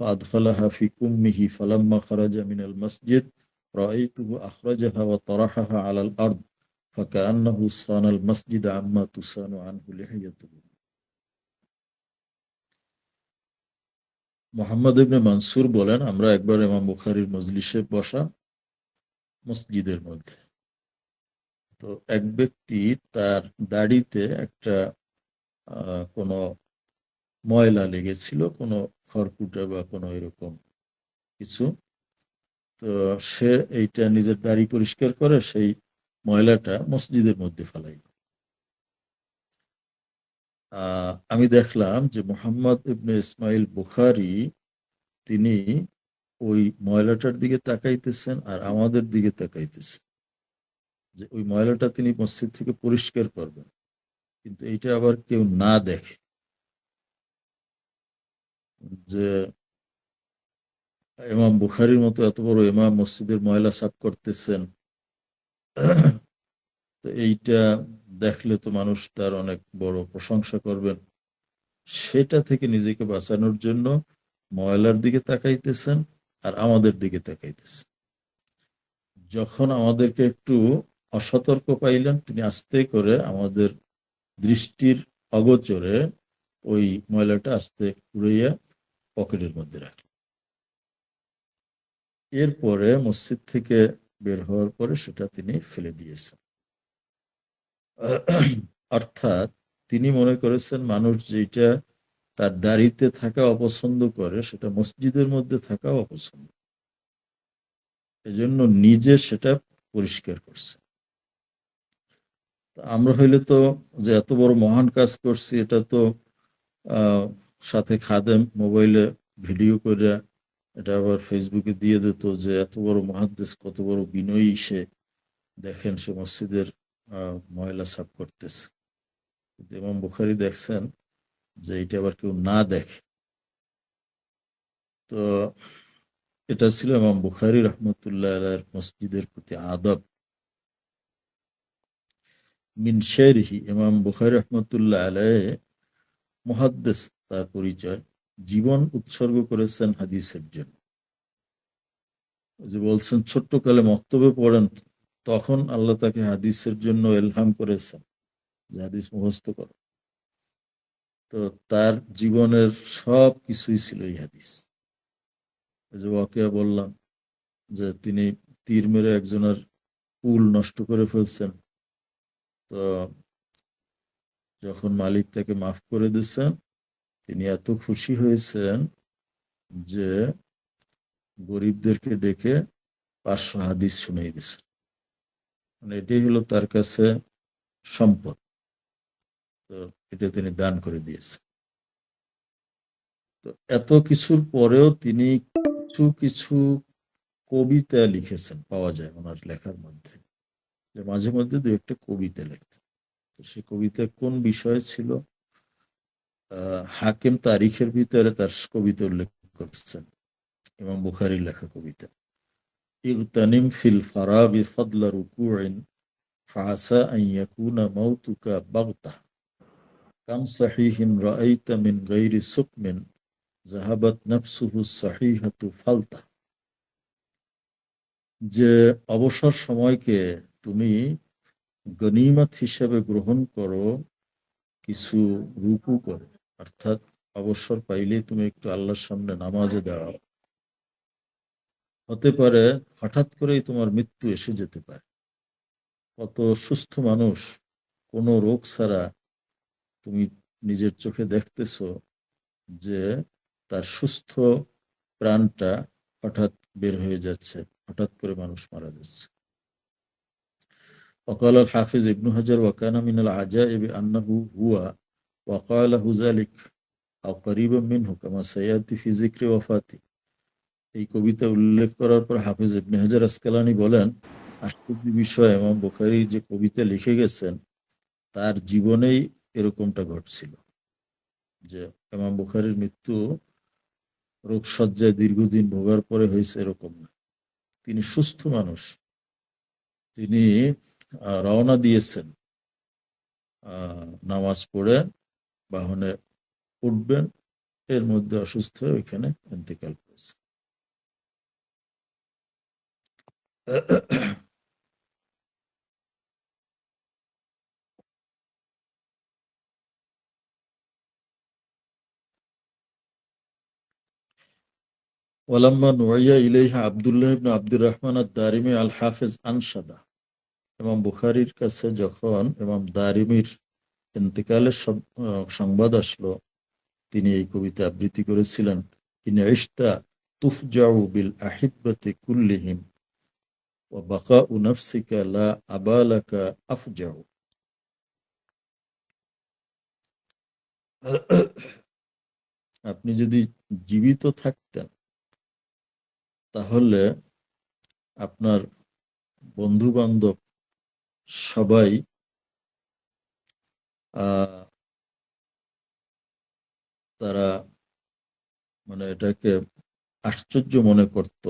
[SPEAKER 1] فأدخلها في كمه. فلما خرج من المسجد رأيته أخرجها وطرحها على الأرض فكأنه صان المسجد عما تسان عنه لحيته. মোহাম্মদ ইবনে মানসুর বলেন, আমরা একবার ইমাম বুখারীর মজলিসে বসা, মসজিদের মধ্যে। তো এক ব্যক্তি তার দাড়িতে একটা কোনো ময়লা লেগেছিল, কোনো খড়কুটা বা কোনো এরকম কিছু। তো সে এইটা নিজের দাড়ি পরিষ্কার করে সেই ময়লাটা মসজিদের মধ্যে ফেলাই। আমি দেখলাম যে মোহাম্মদ ইবনে ইসমাইল বুখারী তিনি ওই ময়লাটার দিকে তাকাইতেছেন আর আমাদের দিকে তাকাইতেছেন, যে ওই ময়লাটা তিনি মসজিদ থেকে পরিষ্কার করবেন, কিন্তু এইটা আবার কেউ না দেখে। যে ইমাম বুখারীর মতো এত বড় ইমাম মসজিদের ময়লা সাফ করতেছেন, তো এইটা দেখলে তো মানুষ তার অনেক বড় প্রশংসা করবেন। সেটা থেকে নিজেকে বাঁচানোর জন্য ময়লার দিকে তাকাইতেছেন আর আমাদের দিকে তাকাইতেছেন। যখন আমাদেরকে একটু অসতর্ক পাইলেন, তিনি আস্তে করে আমাদের দৃষ্টির অগোচরে ওই ময়লাটা আস্তে উড়াইয়া পকেটের মধ্যে রাখলেন। এরপরে মসজিদ থেকে বের হওয়ার পরে সেটা তিনি ফেলে দিয়েছেন। অর্থাৎ তিনি মনে করেছেন মানুষ যেটা তার দাড়িতে থাকা অপছন্দ করে সেটা মসজিদের মধ্যে থাকা অপছন্দ, এজন্য নিজে সেটা পরিষ্কার করছে। আমরা হইলে তো যে এত বড় মহান কাজ করছি এটা তো সাথে খাদেম মোবাইলে ভিডিও করে এটা আবার ফেসবুকে দিয়ে দিত যে এত বড় মুহাদ্দিস, কত বড় বিনয়ী সে, দেখেন সে মসজিদের ময়লা সাফ করতেছে। ইমাম বুখারী দেখছেন যে এটা আবার কেউ না দেখে। তো এটা ছিল ইমাম বুখারী রাহমাতুল্লাহ আলাইহির মসজিদের প্রতি আদব। মিন শেরিহি, ইমাম বুখারী রাহমাতুল্লাহ আলাইহি মুহাদ্দিস, তার পরিচয়, জীবন উৎসর্গ করেছেন হাদিসের জন্য। যে বলছেন ছোট্টকালে মক্তবে পড়েন, তখন আল্লাহ তাকে হাদিসের জন্য ইলহাম করেছেন যে হাদিস মুখস্থ করো। তো তার জীবনের সব কিছুই ছিল এই হাদিস। যে ওয়াকিয়া বললাম যে তিনি তীর মেরে একজনের কুল নষ্ট করে ফেলছেন, তো যখন মালিক তাকে মাফ করে দিচ্ছেন তিনি এত খুশি হয়েছেন যে গরিবদেরকে ডেকে 500 হাদিস শুনিয়ে দিচ্ছেন। মানে এটাই হলো তার কাছে সম্পদ, তো এটা তিনি দান করে দিয়েছেন। তো এত কিছুর পরেও তিনি কিছু কিছু কবিতা লিখেছেন, পাওয়া যায় ওনার লেখার মধ্যে, যে মাঝে মধ্যে দু একটা কবিতা লিখতেন। তো সে কবিতা কোন বিষয়ে ছিল, হাকিম তারিখের ভিতরে তার কবিতা উল্লেখ করছেন, ইমাম বুখারীর লেখা কবিতা। ইগতানিম ফিল ফারাগি ফাদলা রুকুইন ফাআসা আন ইয়াকুনা মাউতুকা বাগতা কাম সাহিহিন রাআইতা মিন গায়রি সুকমিন যাহাবাত নাফসুহু সাহিহাতু ফালতা। যে অবসর সময়কে তুমি গনিমত হিসেবে গ্রহণ করো কিছু রুকু করে, অর্থাৎ অবসর পাইলে তুমি একটু আল্লাহর সামনে নামাজে দাঁড়াও। হতে পারে হঠাৎ করেই তোমার মৃত্যু এসে যেতে পারে। কত সুস্থ মানুষ কোনো রোগ ছাড়া তুমি নিজের চোখে দেখতেছো যে তার সুস্থ প্রাণটা হঠাৎ বের হয়ে যাচ্ছে, হঠাৎ করে মানুষ মারা যাচ্ছে। وقال الحافظ ابن حجر وكان من العجائب أنه هو وقال ذلك أو قريبا منه كما سيأتي في ذكر وفاته। এই কবিতা উল্লেখ করার পর হাফিজ ইবনে হাজার আসকালানি বলেন, আশ্চর্য বিষয় ইমাম বুখারী যে কবিতা লিখে গেছেন তার জীবনেই এরকমটা ঘটছিল, যে ইমাম বুখারীর মৃত্যু রোগশয্যায় দীর্ঘদিন ভোগার পরে হয়েছে এরকম না। তিনি সুস্থ মানুষ, তিনি রওনা দিয়েছেন নামাজ পড়ে বাহনে উঠবেন, এর মধ্যে অসুস্থ হয়ে ওইখানে ইন্তেকাল করেছে। ওয়ালাম্মা নুইয়া ইলাইহা আব্দুল্লাহ ইবনে আব্দুর রহমান আদ-দারিমি আল হাফিজ আনশাদা। ইমাম বুখারীর কাছে যখন ইমাম দারিমির ইন্তেকালের সংবাদ আসলো, তিনি এই কবিতা আবৃত্তি করেছিলেন, ইন ইশতা তুফজাউ বিল আহিব্বাতি কুল্লিহিম ওয়া বাকাউ নাফসিকা লা আবালাকা আফজাউ। আপনি যদি জীবিত থাকতেন তাহলে আপনার বন্ধু বান্ধব সবাই তারা মানে এটাকে আশ্চর্য মনে করত।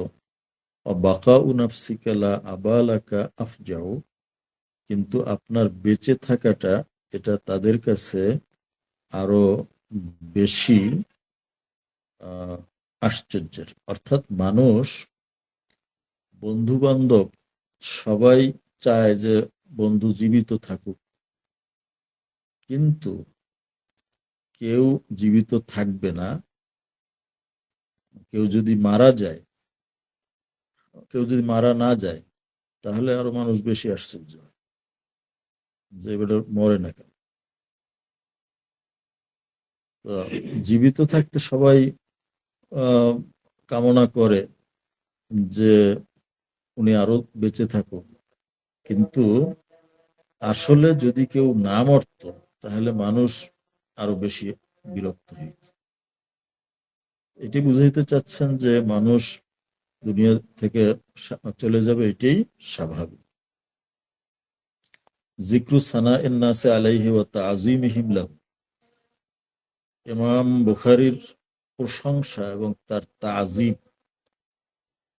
[SPEAKER 1] বাকাউ নাফসিকা লা আবালাকা আফজাউ, কিন্তু আপনার বেঁচে থাকাটা এটা তাদের কাছে আরো বেশি আশ্চর্যের। অর্থাৎ মানুষ, বন্ধু বান্ধব সবাই চায় যে বন্ধু জীবিত থাকুক, কিন্তু কেউ জীবিত থাকবে না। কেউ যদি মারা যায়, কেউ যদি মারা না যায়, তাহলে আরো মানুষ বেশি আশ্চর্য হয় যে এবার মরে না কেন। তো জীবিত থাকতে সবাই কামনা করে যে উনি আরো বেঁচে থাকুক, কিন্তু আসলে যদি কেউ না মরত তাহলে মানুষ আরো বেশি বিরক্ত হইত। এটি বুঝাইতে চাচ্ছেন যে মানুষ দুনিয়া থেকে চলে যাবে, এটাই স্বাভাবিক। জিক্রু সানা ইন্নাসে আলাইহি ওয়া তাযীমিহিম লাহু। ইমাম বুখারীর প্রশংসা এবং তার তাযীম,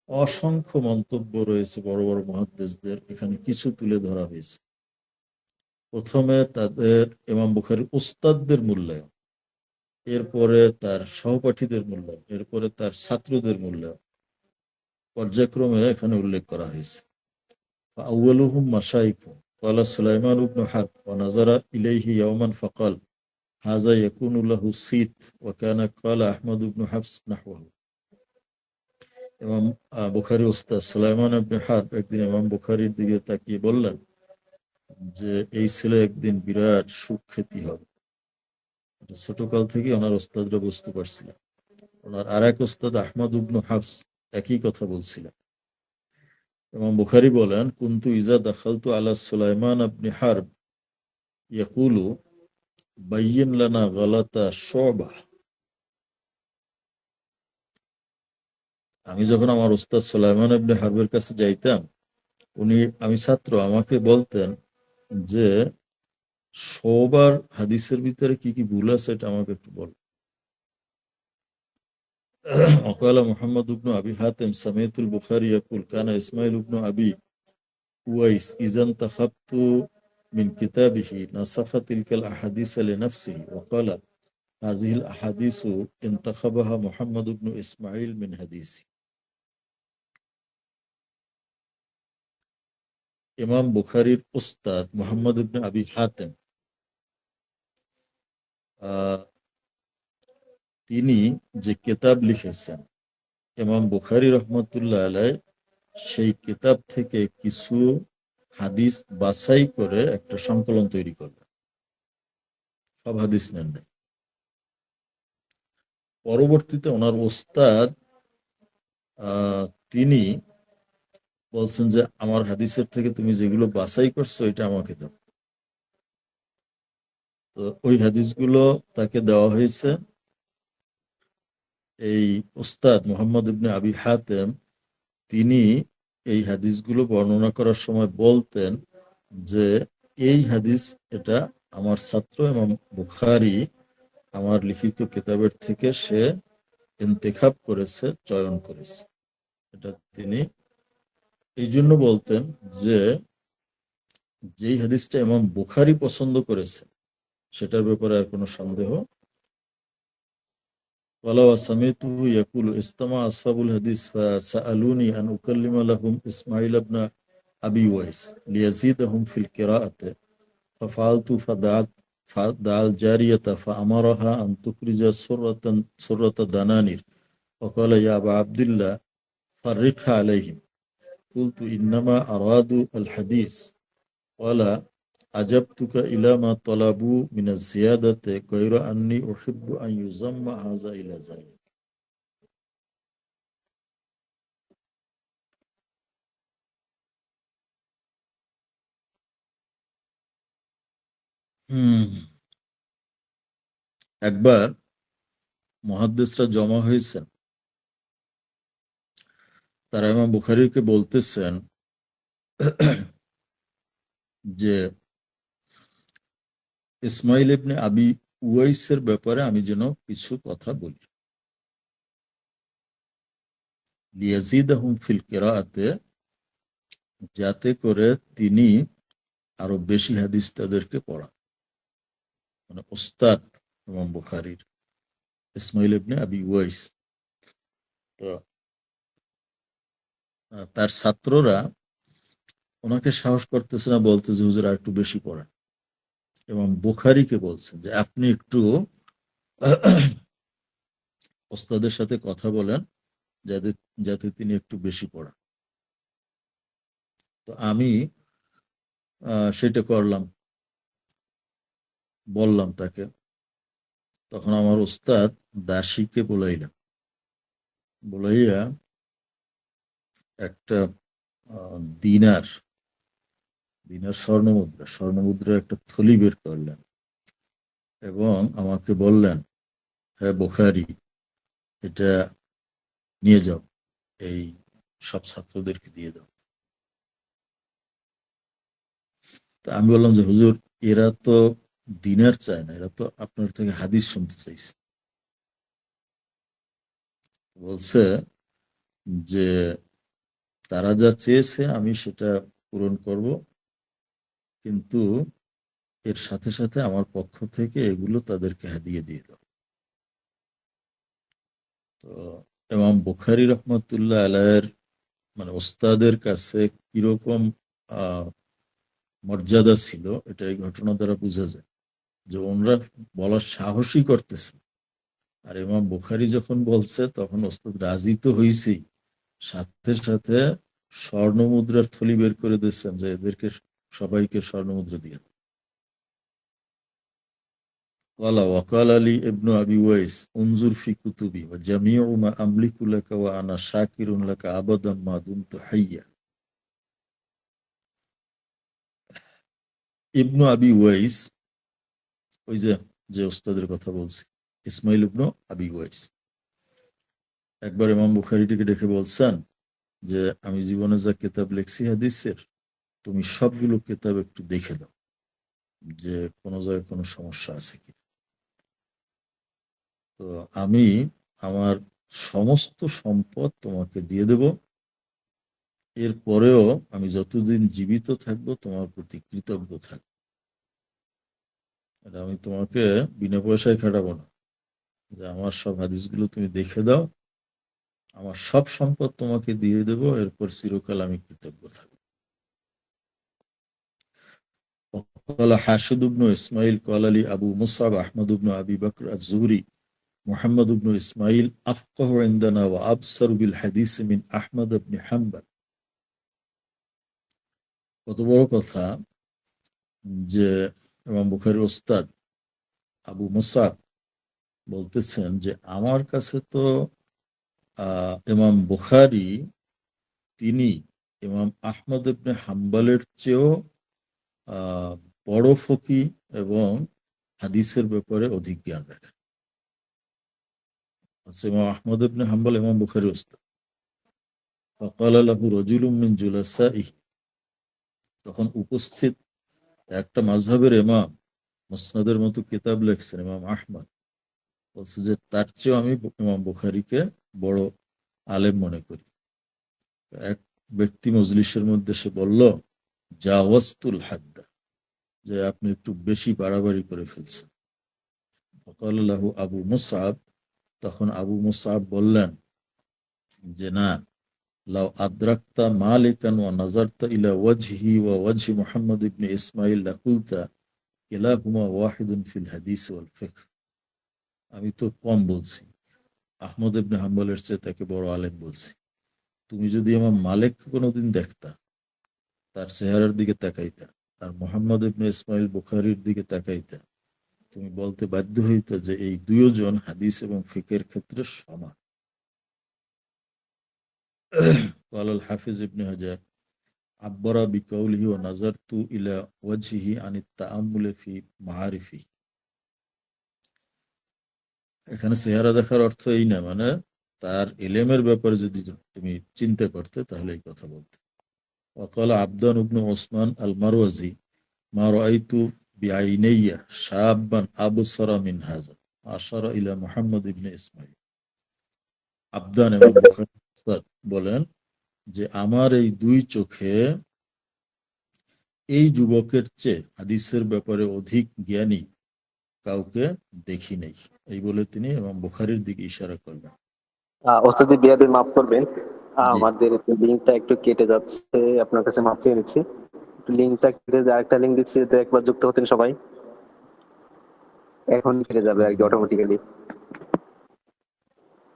[SPEAKER 1] অসংখ্য মন্তব্য রয়েছে বড় বড় মুহাদ্দিসদের, এখানে কিছু তুলে ধরা হয়েছে। প্রথমে তাদের ইমাম বুখারীর উস্তাদদের মূল্যায়ন, এরপরে তার সহপাঠীদের মূল্যায়ন, এরপরে তার ছাত্রদের মূল্যায়ন, পর্যায়ক্রমে এখানে উল্লেখ করা হয়েছে। আউয়ালুহুম মাশাইখু ক্বালা সুলাইমান ইবনে হারব ওয়া নাযারা ইলাইহি ইয়াওমান ফাকাল হাযা ইয়াকুনু লাহু সীত ওয়া কানা ক্বালা আহমদ ইবনে হাফস নাহওয়াহু। ইমাম বুখারীর উস্তাদ সুলাইমান ইবনে হারব একদিন ইমাম বুখারীর দিকে তাকিয়ে বললেন যে এই ছেলে একদিন বিরাট সুখ্যাতি হবে। ছোটকাল থেকে ওনার ওস্তাদরা বুঝতে পারছিলেন। ওনার আর এক ওস্তাদ আহমদ ইবনে হাফস একই কথা বলছিলেন। ইমাম বুখারী বলেন, কুনতু ইজা দাখালতু আলা সুলাইমান ইবনে হারব ইয়াকুলু বাইয়িন লানা গালাতা শুবা। আমি যখন আমার ওস্তাদ সুলাইমান ইবনে হারবের কাছে যাইতাম, উনি, আমি ছাত্র, আমাকে বলতেন যে শুবার হাদিসের ভিতরে কি কি ভুল আছে এটা আমাকে একটু বল। وقال محمد بن أبي حاتم سمعت البخاري يقول كان إسماعيل بن أبي أويس إذا انتخبت من كتابه نسخ تلك الأحاديث لنفسه وقال هذه الأحاديث انتخبها محمد بن إسماعيل من حديثه। ইমাম বুখারীর উস্তাদ মুহাম্মদ ইবনে আবি হাতেম, তিনি যে কিতাব লিখেছেন, ইমাম বুখারী রহমতুল্লাহ আলাইহ সেই কিতাব থেকে কিছু হাদিস বাছাই করে একটা সংকলন তৈরি করলেন। সব হাদিস নেন নাই। পরবর্তীতে ওনার ওস্তাদ তিনি বলছেন যে আমার হাদিসের থেকে তুমি যেগুলো বাছাই করছো এটা আমাকে দাও। তো ওই হাদিসগুলো তাকে দেওয়া হয়েছে। এই ওস্তাদ মোহাম্মদ ইবনে আবি হাতেম তিনি এই হাদিসগুলো বর্ণনা করার সময় বলতেন যে এই হাদিস এটা আমার ছাত্র এবং বুখারী আমার লিখিত কিতাবের থেকে সে ইন্তেখাব করেছে, চয়ন করেছে। এটা তিনি এই জন্য বলতেন যে যেই হাদিসটা ইমাম বুখারী পছন্দ করেছে সেটার ব্যাপারে আর কোনো সন্দেহ। ولو سمعته يقول استمع أصحاب الحديث فسألوني أن أكلم لهم إسماعيل بن أبي ويس ليزيدهم في القراءة ففعلت فدعا الجارية فأمرها أن تخرج سرة دنانير وقال يا أبا عبد الله فرقها عليهم. قلت إنما أرادوا الحديث ولا أجبتك إلى ما طلبوا من الزيادة غير أني أحب أن يضم هذا إلى ذلك. একবার মুহাদ্দিসরা জমা হয়েছেন, তারা ইমাম বুখারীকে বলতেছেন যে ইসমাইল ইবনে আবি উয়াইসের ব্যাপারে আমি যেন কিছু কথা বলি। লিয়াজিদাহুম ফিল কিরাআতে, যাতে করে তিনি আরো বেশি হাদিস তাদেরকে পড়ান। মানে ওস্তাদ ইমাম বুখারীর ইসমাইল ইবনে আবি উয়াইস। তো তার ছাত্ররা ওনাকে সাহস করতেছে না, বলতে যে হুজুর আর একটু বেশি পড়ান। এবং বুখারীকে বলছেন যে আপনি একটু ওস্তাদের সাথে কথা বলেন যাতে যাতে তিনি একটু বেশি পড়ান। তো আমি সেটা করলাম, বললাম তাকে। তখন আমার ওস্তাদ দাসীকে বলাইলাম, বলাইয়া একটা দিনার স্বর্ণমুদ্রা একটা থলি বের করলেন এবং আমাকে বললেন, হ্যাঁ বুখারী, এটা নিয়ে যাও, এই সব ছাত্রদেরকে দিয়ে দাও। তা আমি বললাম যে হুজুর, এরা তো দিনার চায় না, এরা তো আপনার থেকে হাদিস শুনতে চাইছে। বলছে যে তারা যা চেয়েছে আমি সেটা পূরণ করব, কিন্তু এর সাথে সাথে আমার পক্ষ থেকে এগুলো তাদেরকে হাদিয়ে দিয়ে দাও। তো ইমাম বুখারী রহমতুল্লাহ আলাইহির মানে ওস্তাদের কাছে কিরকম মর্যাদা ছিল এটা এই ঘটনা দ্বারা বোঝা যায়। যে ওনারা বলার সাহসই করতেছে, আর ইমাম বুখারী যখন বলছে তখন ওস্তাদ রাজি তো হয়েছেই, সাথে সাথে স্বর্ণমুদ্রার থলি বের করে দিচ্ছেন যে এদেরকে সবাইকে স্বর্ণমুদ্রা দিয়ে। قال وقال لي ابن أبي ويس انظر في كتبي وجميع ما أملك لك وأنا شاكر لك أبدا ما دمت حيا. ইবনু আবি ওয়াইস, ওই যে যে ওস্তাদের কথা বলছি, ইসমাইল ইবনু আবি ওয়াইস, একবার ইমাম বুখারীকে ডেকে বলছেন যে আমি জীবনে যা কিতাব লিখছি হাদিসের, তুমি সবগুলো কিতাব একটু দেখে দাও যে কোনো জায়গায় কোনো সমস্যা আছে কি। তো আমি আমার সমস্ত সম্পদ তোমাকে দিয়ে দেব, এরপরেও আমি যতদিন জীবিত থাকবো তোমার প্রতি কৃতজ্ঞ থাকবো। এটা আমি তোমাকে বিনা পয়সায় খাটাবো না, যে আমার সব হাদিসগুলো তুমি দেখে দাও, আমার সব সম্পদ তোমাকে দিয়ে দেব, এরপর চিরকাল আমি কৃতজ্ঞ থাকবো। قال حاشد بن إسماعيل قال لي أبو مصعب أحمد بن أبي بكر الزهري محمد بن إسماعيل أفقه عندنا وأبصر بالحديث من أحمد بن حنبل. কত বড় কথা যে ইমাম বুখারীর ওস্তাদ আবু মুসাব বলতেছেন যে আমার কাছে তো ইমাম বুখারী তিনি ইমাম আহমদ ইবনে হাম্বলের চেয়েও আহ, বড় ফকি এবং হাদিসের ব্যাপারে অধিক জ্ঞান রাখেন। আচ্ছা, ইমাম আহমদ ইবনে হাম্বল ইমাম বুখারী উস্তাদ। فقال له رجل من جلسائه, তখন উপস্থিত একটা মাযহাবের ইমাম, মুসনাদের মতো কিতাব লিখছেন ইমাম আহমদ, বলছে যে তার চেয়েও আমি ইমাম বুখারীকে বড় আলেম মনে করি। এক ব্যক্তি মজলিসের মধ্যে সে বলল, জাওয়াজতুল হাদ্দা, যে আপনি একটু বেশি বাড়াবাড়ি করে ফেলছেন। فقال له আবু মুসআব, তখন আবু মুসআব বললেন যে না, লাউ আদরাকতা মালিকান ওয়া নাজারতা ইলা ওয়াজহি ওয়া ওয়াজহি মুহাম্মদ ইবনে ইসমাঈল লাকুলতা কিলাহুমা ওয়াহিদুন ফিল হাদিস ওয়াল ফিকহ। আমি তো কম বলছি, আহমদ ইবনে হাম্বলের চেয়ে তাকে বড় আলেম বলছি। তুমি যদি আমার মালিককে কোনোদিন দেখতা, তার চেহারার দিকে তাকাইতা, আর মোহাম্মদ ইবনে ইসমাইল বুখারীর দিকে তাকাইতা, তুমি বলতে বাধ্য হইতা যে এই দুইজন হাদিস এবং ফিকের ক্ষেত্রে সমান। قال الحافظ ابن حجر عبر بقوله ونظرت إلى وجهه عن التأمل في معارفه। এখানে চেহারা দেখার অর্থ এই না, মানে তার ইলমের ব্যাপারে যদি তুমি চিন্তা করতে তাহলে এই কথা বলতে। وقال عبدان بن عثمان المروزي ما رأيت بعيني شابا أبصر من هذا أشار إلى محمد بن إسماعيل। আবদান এবং বুখারী বলেন যে আমার এই দুই চোখে এই যুবকের চেয়ে হাদিসের ব্যাপারে অধিক জ্ঞানী কাউকে দেখি নাই। এই বলে তিনি এবং বুখারীর দিকে ইশারা করলেন।
[SPEAKER 2] ওস্তাদ বিয়াদে মাফ করবেন,
[SPEAKER 1] জি,
[SPEAKER 2] আমাদের লিঙ্কটা একটু কেটে যাচ্ছে, আপনার কাছে মাফ চেয়ে নিচ্ছি। লিঙ্কটা কেটে আরেকটা লিঙ্ক দিচ্ছি, যাতে একবার যুক্ত হতেন সবাই। এখন কেটে যাবে আর কি অটোমেটিক্যালি,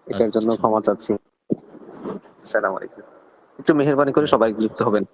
[SPEAKER 2] এটার জন্য
[SPEAKER 1] আচ্ছা।
[SPEAKER 2] ক্ষমা চাচ্ছি। আসসালামু আলাইকুম। একটু মেহেরবানি করে সবাই যুক্ত হবেন।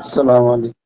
[SPEAKER 3] আসসালামু আলাইকুম।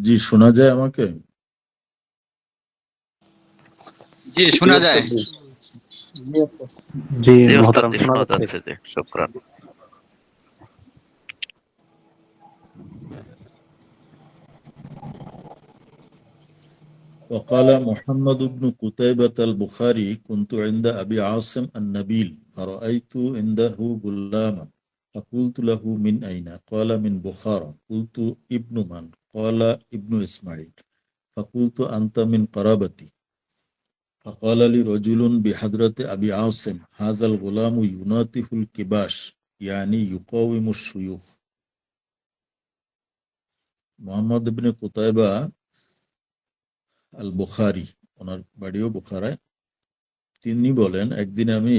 [SPEAKER 1] জি, শোনা যায় আমাকে?
[SPEAKER 4] জি শোনা যায়।
[SPEAKER 3] জি
[SPEAKER 4] জি ওস্তাদ,
[SPEAKER 3] মোহতারাম,
[SPEAKER 4] জি
[SPEAKER 3] শোনা
[SPEAKER 4] শোনা
[SPEAKER 3] যাচ্ছে।
[SPEAKER 4] যাচ্ছে। জি শুকরান।
[SPEAKER 1] وقال محمد بن قتيبة البخاري كنت عند أبي عاصم النبيل فرأيت عنده غلاما فقلت له من أين؟ قال من بخارى. قلت ابن من؟ قال ابن إسماعيل. فقلت أنت من قرابتي. فقال لي رجل بحضرة أبي عاصم هذا الغلام يناطح الكباش يعني يقاوم الشيوخ. মোহাম্মদ ইবনে কুতাইবা আল বুখারী, ওনার বাড়িও বুখারায়, তিনি বলেন একদিন আমি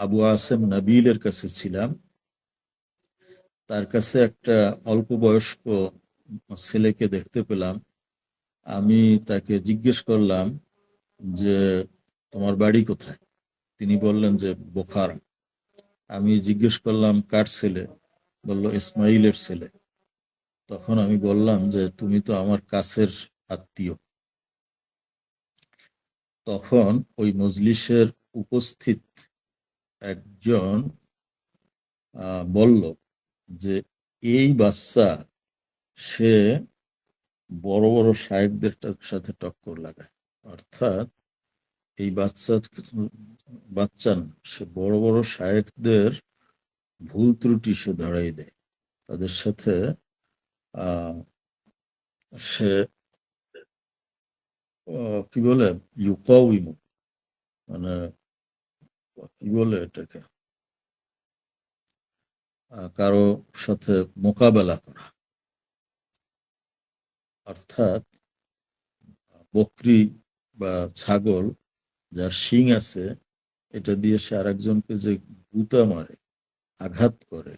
[SPEAKER 1] আবু আসেম নাবিলের কাছে ছিলাম। তার কাছে একটা অল্প বয়স্ক ছেলেকে দেখতে পেলাম। আমি তাকে জিজ্ঞেস করলাম যে তোমার বাড়ি কোথায়? তিনি বললেন যে বোখারা। আমি জিজ্ঞেস করলাম কার ছেলে? বলল ইসমাইলের ছেলে। তখন আমি বললাম যে তুমি তো আমার কাছের আত্মীয়। তখন ওই মজলিসের উপস্থিত একজন বলল যে এই বাচ্চা, সে বড় বড় শায়েখদের সাথে টক্কর লাগায়। অর্থাৎ এই বাচ্চা না, সে বড় বড় শায়েখদের ভুল ত্রুটি সে ধরাই দেয়। তাদের সাথে আহ সে কি বলে ইউকাউইমু, মানে কি বলে এটাকে, কারো সাথে মোকাবেলা করা। অর্থাৎ বকরি বা ছাগল যার শিং আছে, এটা দিয়ে সে আরেকজনকে যে গুতা মারে, আঘাত করে,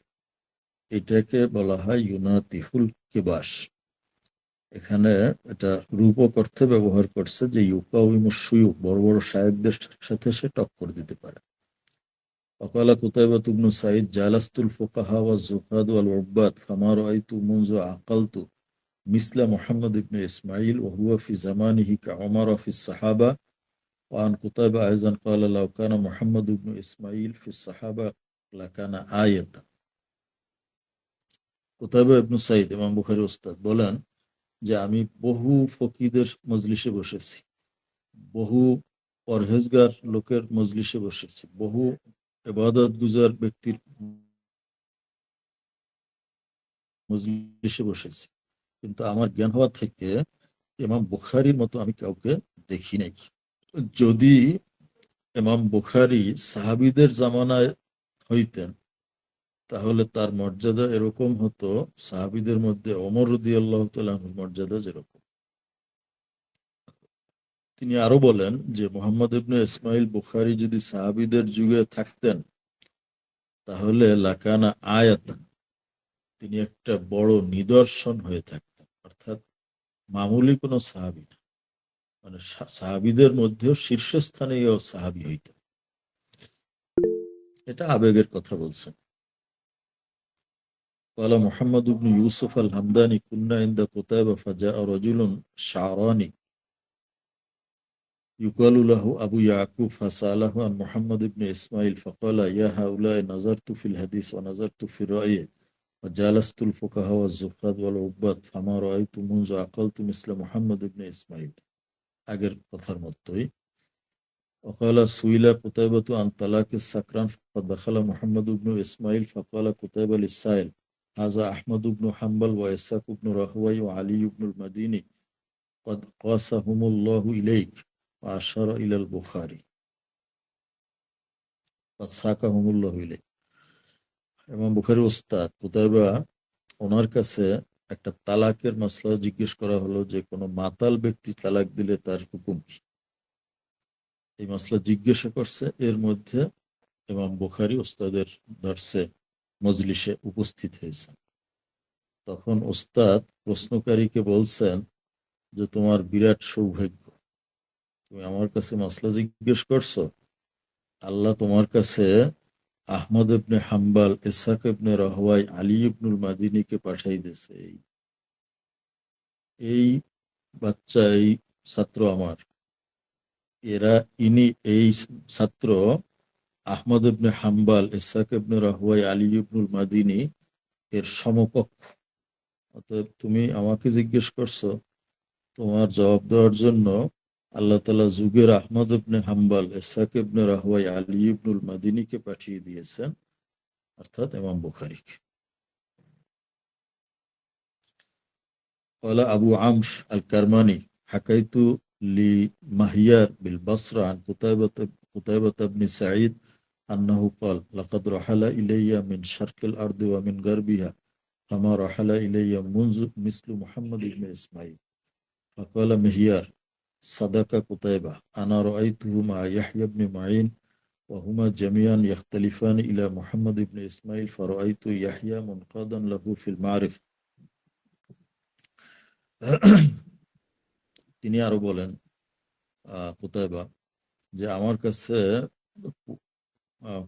[SPEAKER 1] এটাকে বলা হয় ইউনাতিহুল কিবাস। এখানে এটা রূপক অর্থে ব্যবহার করছে যে ইউকাউইমুস-সুয়ুখ, বড় বড় শায়েখদের সাথে সে টক্কর দিতে পারে। وقال قتيبة بن سعيد جالست الفقهاء والزهاد والعباد فما رأيت منذ عقلت مثل محمد بن إسماعيل وهو في زمانه كعمر في الصحابة. وعن قتيبة أيضا قال لو كان محمد بن إسماعيل في الصحابة لكان آية. কুতাইবা ইবনে সাঈদ ইমাম বুখারী ওস্তাদ বলেন যে আমি বহু ফকিদের মজলিসে বসেছি, বহু পরহেজগার লোকের মজলিসে বসেছি, বহু ইবাদত গুজার ব্যক্তির মজলিসে বসেছি, কিন্তু আমার জ্ঞান হওয়া থেকে ইমাম বুখারীর মতো আমি কাউকে দেখি নাই। যদি ইমাম বুখারী সাহাবীদের জামানায় হইতেন তাহলে তার মর্যাদা এরকম হতো সাহাবীদের মধ্যে ওমর রাদিয়াল্লাহু তাআলা আনহুর মর্যাদা যেরকম। তিনি আরো বলেন যে মুহাম্মদ ইবনে ইসমাইল বুখারী যদি সাহাবীদের যুগে থাকতেন তাহলে লাকানা আয়াতান, তিনি একটা বড় নিদর্শন হয়ে থাকতেন। অর্থাৎ মামুলি কোনো সাহাবী না, মানে সাহাবীদের মধ্যেও শীর্ষস্থানীয় সাহাবী হইতেন। এটা আবেগের কথা বলছেন। قال محمد بن يوسف الهمداني كنا عند قتيبة فجاء رجل شعراني يقال له أبو يعقوب فسأله عن محمد بن إسماعيل فقال يا هؤلاء نظرت في الحديث ونظرت في الرأي وجالست الفقهاء والزهاد والعباد فما رأيت منذ عقلت مثل محمد بن إسماعيل. আগের কথার মতোই। وقال سئل قتيبة عن طلاق السكران فدخل محمد بن إسماعيل فقال قتيبة للسائل هذا أحمد بن حنبل وإسحاق بن راهويه وعلي بن المديني قد قاسهم الله إليك وأشار إلى البخاري قد ساقهم الله إليك. ইমাম বুখারীর ওস্তাদ কুতাইবা, ওনার কাছে একটা তালাকের মাসলা জিজ্ঞেস করা হলো যে কোনো মাতাল ব্যক্তি তালাক দিলে তার হুকুম কি। এই মাসলা জিজ্ঞাসা করছে, এর মধ্যে ইমাম বুখারী ওস্তাদের দর্শে মজলিসে উপস্থিত হয়েছেন। তখন ওস্তাদ প্রশ্নকারীকে বলছেন যে তোমার বিরাট সৌভাগ্য, তুমি আমার কাছে মাসলা জিজ্ঞেস করছো, আল্লাহ তোমার কাছে আহমদ ইবনে হাম্বাল, ইসহাক ইবনে রাহওয়াই, আলী ইবনুল মাদিনীকে পাঠাই দিয়েছে। এই বাচ্চা, এই ছাত্র আমার, এই ছাত্র আহমদ ইবনে হাম্বাল, ইসহাক ইবনে রাহওয়াই, আলী ইবনুল মাদিনী এর সমকক্ষ। অতএব তুমি আমাকে জিজ্ঞেস করছো, তোমার জবাব দেওয়ার জন্য আল্লাহ তাআলা যুগের আহমদ ইবনে হাম্বল, ইসহাক ইবনে রাহওয়াই, আলী ইবনুল মাদিনীকে পাঠিয়ে দিয়েছেন, অর্থাৎ ইমাম বুখারীকে। قال أبو عمرو الكرماني حكيت لمهيار بالبصرة عن قتيبة بن سعيد أنه قال لقد رحل إلي من شرق الأرض ومن غربها كما رحل إلي منذ مثل محمد بن إسماعيل. فقال مهيار صدق قتيبة أنا رأيته مع يحيى بن معين وهما جميعا يختلفان إلى محمد بن إسماعيل فرأيت يحيى منقادا له في المعرفة. তিনি আরো বলেন কুতাইবা যে আমার কাছে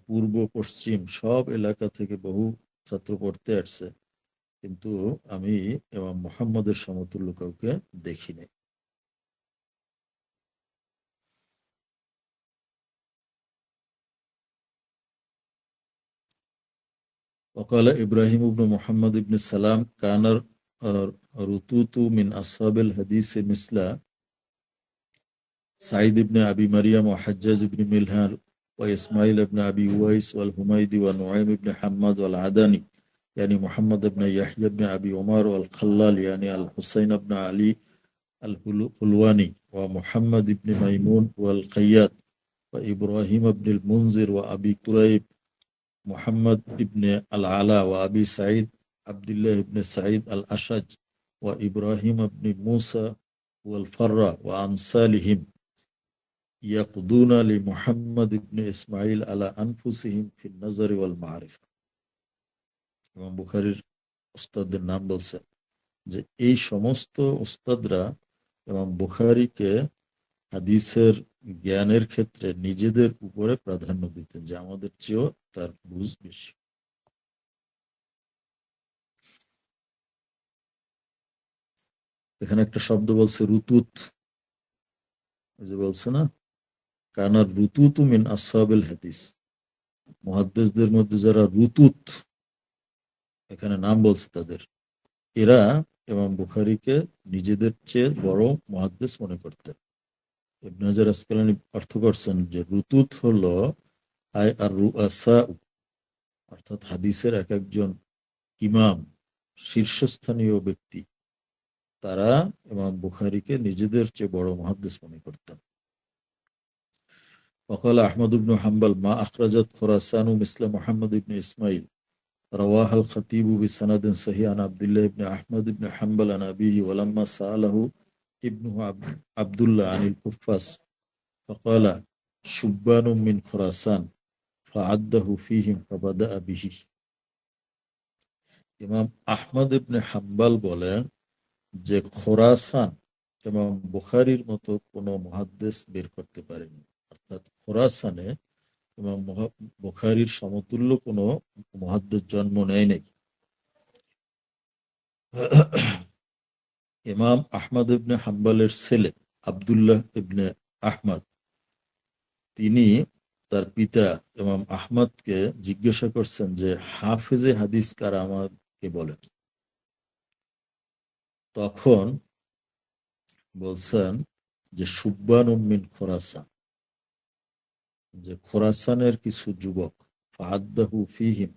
[SPEAKER 1] পূর্ব পশ্চিম সব এলাকা থেকে বহু ছাত্র পড়তে আসছে, কিন্তু আমি ইমাম মুহাম্মদের সমতুল্য কাউকে দেখিনি। وقال إبراهيم بن محمد بن سلام كان رتوت من أصحاب الحديث مثل سعيد بن أبي مريم وحجاج بن ملهان وإسماعيل بن أبي ويس والهميدي ونعيم بن حماد والعدني يعني محمد بن يحيى بن أبي عمر والخلال يعني الحسين بن علي الحلواني ومحمد بن ميمون والقياد وإبراهيم بن المنذر وأبي كريب محمد بن العلاء وأبي سعيد عبد الله بن سعيد الأشج وإبراهيم بن موسى والفراء وأمثالهم يقضون لمحمد بن إسماعيل على أنفسهم في النظر والمعرفة. ইমাম বুখারীর উস্তাদদের নাম বলছে যে এই সমস্ত উস্তাদরা ইমাম বুখারীকে হাদিসের জ্ঞানের ক্ষেত্রে নিজেদের উপরে প্রাধান্য দিতেন, যে আমাদের চেয়েও তার বুঝ বেশি। এখানে একটা শব্দ বলছে রুতুত, ওই যে বলছে না কানার রুতুতু মিন আসহাবিল হাদিস, মুহাদ্দিসদের মধ্যে যারা রুতুত, এখানে নাম বলছে তাদের, এরা ইমাম বুখারীকে নিজেদের চেয়ে বড় মুহাদ্দিস মনে করতেন। ইবনে হাজার আসকালানী অর্থ করছেন যে রুতুত হলো আই আর রুআসা, অর্থাৎ হাদিসের এক একজন ইমাম, শীর্ষস্থানীয় ব্যক্তি, তারা ইমাম বুখারীকে নিজেদের চেয়ে বড় মুহাদ্দিস মনে করতেন। وقال أحمد بن حنبل ما أخرجت خراسان مثل محمد بن إسماعيل رواه الخطيب بسند صحيح عن عبد الله بن أحمد بن حنبل عن أبيه ولما سأله ابنه عبد الله عن الكفاس فقال شبان من خراسان فعده فيهم فبدأ به. ইমাম আহমদ ইবনে হাম্বল বলেন যে খোরাসান ইমাম বুখারীর মতো কোনো মুহাদ্দিস বের করতে পারেনি, অর্থাৎ খোরাসানে ইমাম বুখারীর সমতুল্য কোনো মুহাদ্দিস জন্ম নেয় নাই। ইমাম আহমদ ইবনে হাম্বলের ছেলে আব্দুল্লাহ ইবনে আহমদ, তিনি তার পিতা ইমাম আহমদকে জিজ্ঞাসা করছেন যে হাফেজে হাদিস কারা আমাকে বলেন। তখন বলছেন যে সুব্বান মিন খোরাসান, যে খোরাসানের কিছু যুবক, ফাআদ্দাহু ফীহিম,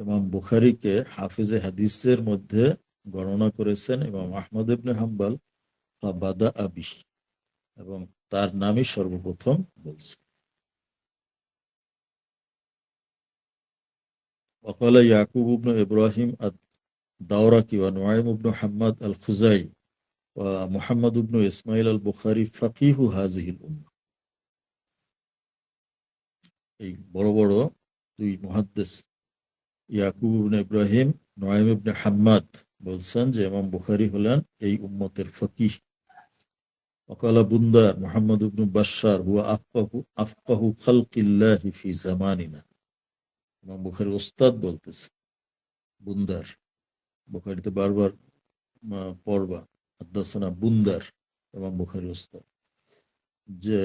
[SPEAKER 1] ইমাম বুখারীকে হাফেজে হাদিসের মধ্যে গণনা করেছেন ইমাম আহমদ ইবনে হাম্বল, ফাবাদা বিহি, এবং তার নামই সর্বপ্রথম বলছে। وقال يعقوب بن إبراهيم الدورقي ونعيم بن حماد الخزاعي ومحمد بن إسماعيل البخاري فقيه هذه الأمة. এই বড় বড় দুই মুহাদ্দিস ইয়াকুব ইবনে ইব্রাহিম, নুআইম ইবনে হাম্মাদ বলছেন যে ইমাম বুখারী হলেন এই উম্মতের ফকিহ। وقال বুন্দার মুহাম্মদ ইবনে বাশশার হুয়া আফকাহু খালকিল্লাহি ফি জামানিনা। ইমাম বুখারীর উস্তাদ বলতেছে বুন্দার, বুখারীতে বারবার পড়বা হাদাসানা বুন্দার, ইমাম বুখারীর উস্তাদ, যে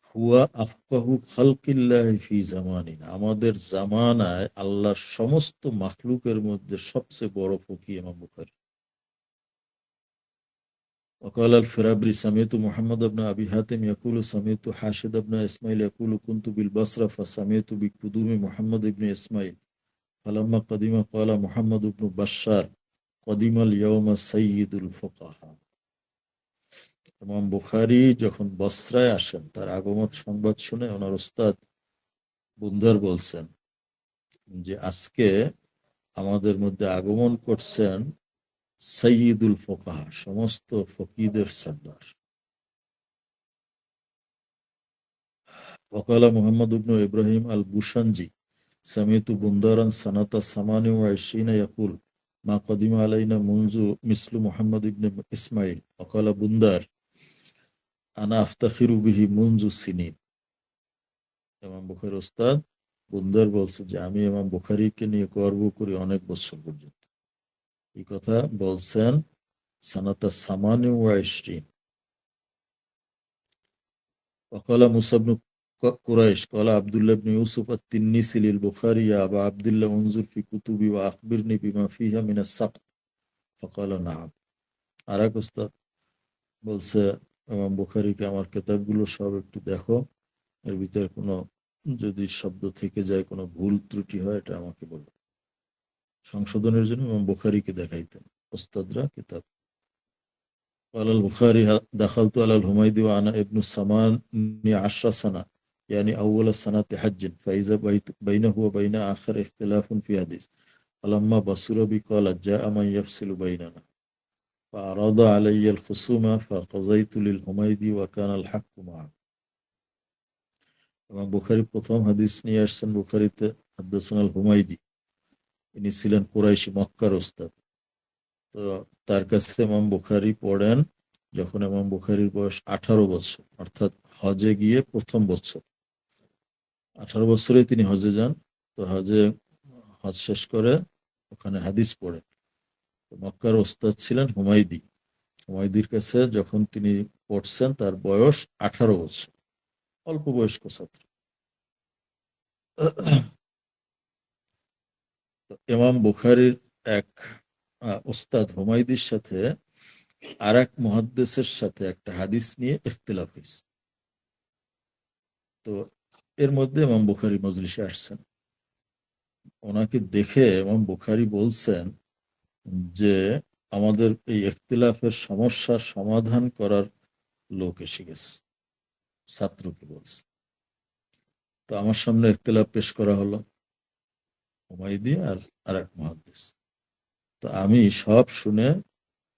[SPEAKER 1] হুয়া আফকাহু খালকিল্লাহি ফি জামানিনা, আমাদের জামানায় আল্লাহর সমস্ত মাখলুকের মধ্যে সবচেয়ে বড় ফকিহ ইমাম বুখারী। وقال الفرابري سمعت محمد بن أبي حاتم يقول سمعت حاشد بن إسماعيل يقول كنت بالبصرة فسمعت بقدوم محمد بن إسماعيل فلما قدم قال محمد بن بشار قدم اليوم سيد الفقهاء ইমাম বুখারী যখন বসরায় আসেন তার আগমন সংবাদ শুনে ওনার ওস্তাদ বুন্দার বলছেন যে আজকে আমাদের মধ্যে আগমন করছেন সৈয়দুল ফুকাহা, সমস্ত ফকিহদের সর্দার। وقال محمد بن إبراهيم البوشنجي سمعت بندارا سنة 28 يقول ما قدم علينا منذ مثل محمد بن إسماعيل وقال بندار أنا أفتخر به منذ سنين। ইমাম বুখারীর ওস্তাদ বুন্দার বলছে যে আমি ইমাম বুখারীকে নিয়ে গর্ব করি অনেক বছর পর্যন্ত। এই কথা বলছেন সানাতা 28। وقال موسى بن قريش قال عبد الله بن يوسف التنيسي للبخاري يا أبا عبد الله انظر في كتبي وأخبرني بما فيها من السقط فقال نعم। আরেক ওস্তাদ বলছে ইমাম বুখারীকে আমার কিতাবগুলো সব একটু দেখো, এর ভিতরে কোনো যদি শব্দ থেকে যায়, কোনো ভুল ত্রুটি হয় এটা আমাকে বলো। সংশোধনের জন্য ইমাম বুখারীকে দেখাইতেন ওস্তাদরা কিতাব। قال البخاري دخلت على الحميدي وأنا ابن 18 سنة يعني أول سنة حج فإذا بينه وبين آخر اختلاف في حديث فلما بصر بي قال جاء من يفصل بيننا فأراد علي الخصومة فقضيت للحميدي وكان الحق معه। ইমাম বুখারী প্রথম হাদিস নিয়ে আসছেন বুখারীতে হাদাসানা আল হুমাইদি, ইনি ছিলেন কুরাইশি মক্কার ওস্তাদ। তো তার কাছে ইমাম বুখারী পড়েন যখন ইমাম বুখারীর বয়স 18 বছর, অর্থাৎ হজে গিয়ে প্রথম বছর। 18 বছরে তিনি হজে যান। তো হজ শেষ করে ওখানে হাদিস পড়ে। মক্কার ওস্তাদ ছিলেন হুমাইদি। হুমাইদির কাছে যখন তিনি পড়ছেন তার বয়স 18 বছর, অল্প বয়স্ক ছাত্র। ইমাম বুখারীর এক ওস্তাদ হুমাইদির সাথে আর এক মুহাদ্দিসের সাথে একটা হাদিস নিয়ে ইখতিলাফ হয়েছে। তো এর মধ্যে ইমাম বুখারী মজলিসে আসছেন। ওনাকে দেখে ইমাম বুখারী বলছেন যে আমাদের এই ইখতিলাফের সমস্যার সমাধান করার লোক এসে গেছে, ছাত্রকে বলছে। তো আমার সামনে ইখতিলাফ পেশ করা হলো, হুমাইদি আর এক মুহাদ্দিস। তো আমি সব শুনে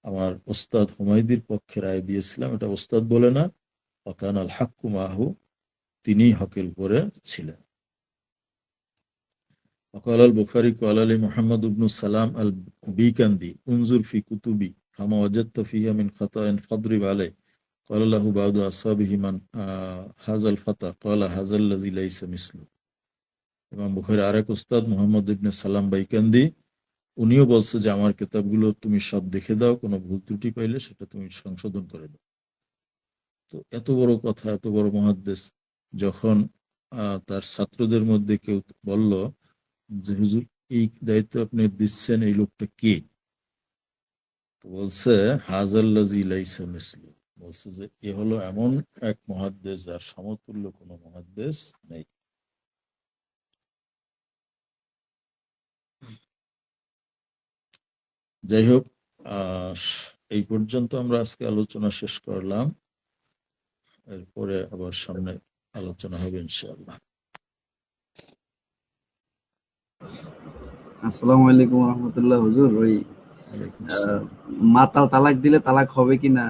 [SPEAKER 1] আমার ওস্তাদ হুমাইদির পক্ষে রায় দিয়েছিলাম। এটা ওস্তাদ বলে না, ওয়াকান আল হাক্কু মাহু, তিনি হকের উপরে ছিলেন। وقال البخاري قال لي محمد بن سلام البيكندي انظر في كتبي فما وجدت فيها من خطأ فاضرب عليه قال له بعض أصحابه من هذا الفتى قال هذا الذي ليس مثله। ইমাম বুখারী আরেক ওস্তাদ মুহাম্মদ ইবনে সালাম বাইকান্দি, উনিও বলছে যে আমার কিতাবগুলো তুমি সব দেখে দাও, কোনো ভুল ত্রুটি পাইলে সেটা তুমি সংশোধন করে দাও। তো এত বড় কথা, এত বড় মুহাদ্দিস যখন তার ছাত্রদের মধ্যে কেউ বলল যে হুজুর এই দায়িত্ব আপনি দিচ্ছেন, এই লোকটা কে? তো বলছে হাযাল্লাযী লাইসা মিসলু, বলছে যে এ হলো এমন এক মুহাদ্দিস যার সমতুল্য কোনো মুহাদ্দিস নেই। যাই হোক, এই পর্যন্ত আমরা আজকে আলোচনা শেষ করলাম। এরপরে আবার সামনে আলোচনা হবে ইনশাআল্লাহ।
[SPEAKER 3] আসসালামু আলাইকুম রাহমাতুল্লাহ। হুজুর, ওই মাতাল তালাক দিলে তালাক হবে কিনা?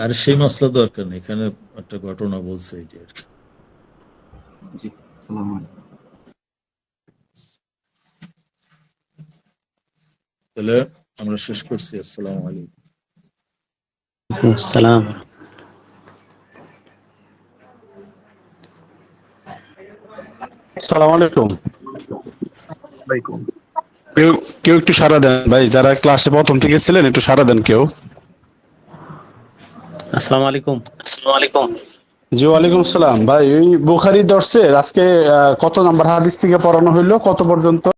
[SPEAKER 1] আর সেই মাসলা দরকার নেই, এখানে একটা ঘটনা বলছে এটি আর কি।
[SPEAKER 3] জি, আসসালামু আলাইকুম।
[SPEAKER 1] তাহলে আমরা শেষ করছি। আসসালামু আলাইকুম।
[SPEAKER 5] আসসালাম।
[SPEAKER 6] আসসালামু আলাইকুম। কেউ একটু সাড়া দেন ভাই, যারা ক্লাসে প্রথম থেকে ছিলেন একটু সাড়া দেন কেউ।
[SPEAKER 5] আসসালামু আলাইকুম।
[SPEAKER 6] জি ওয়ালাইকুম আসসালাম। ভাই, ওই বুখারী দর্সের আজকে কত নাম্বার হাদিস থেকে পড়ানো হইলো, কত পর্যন্ত?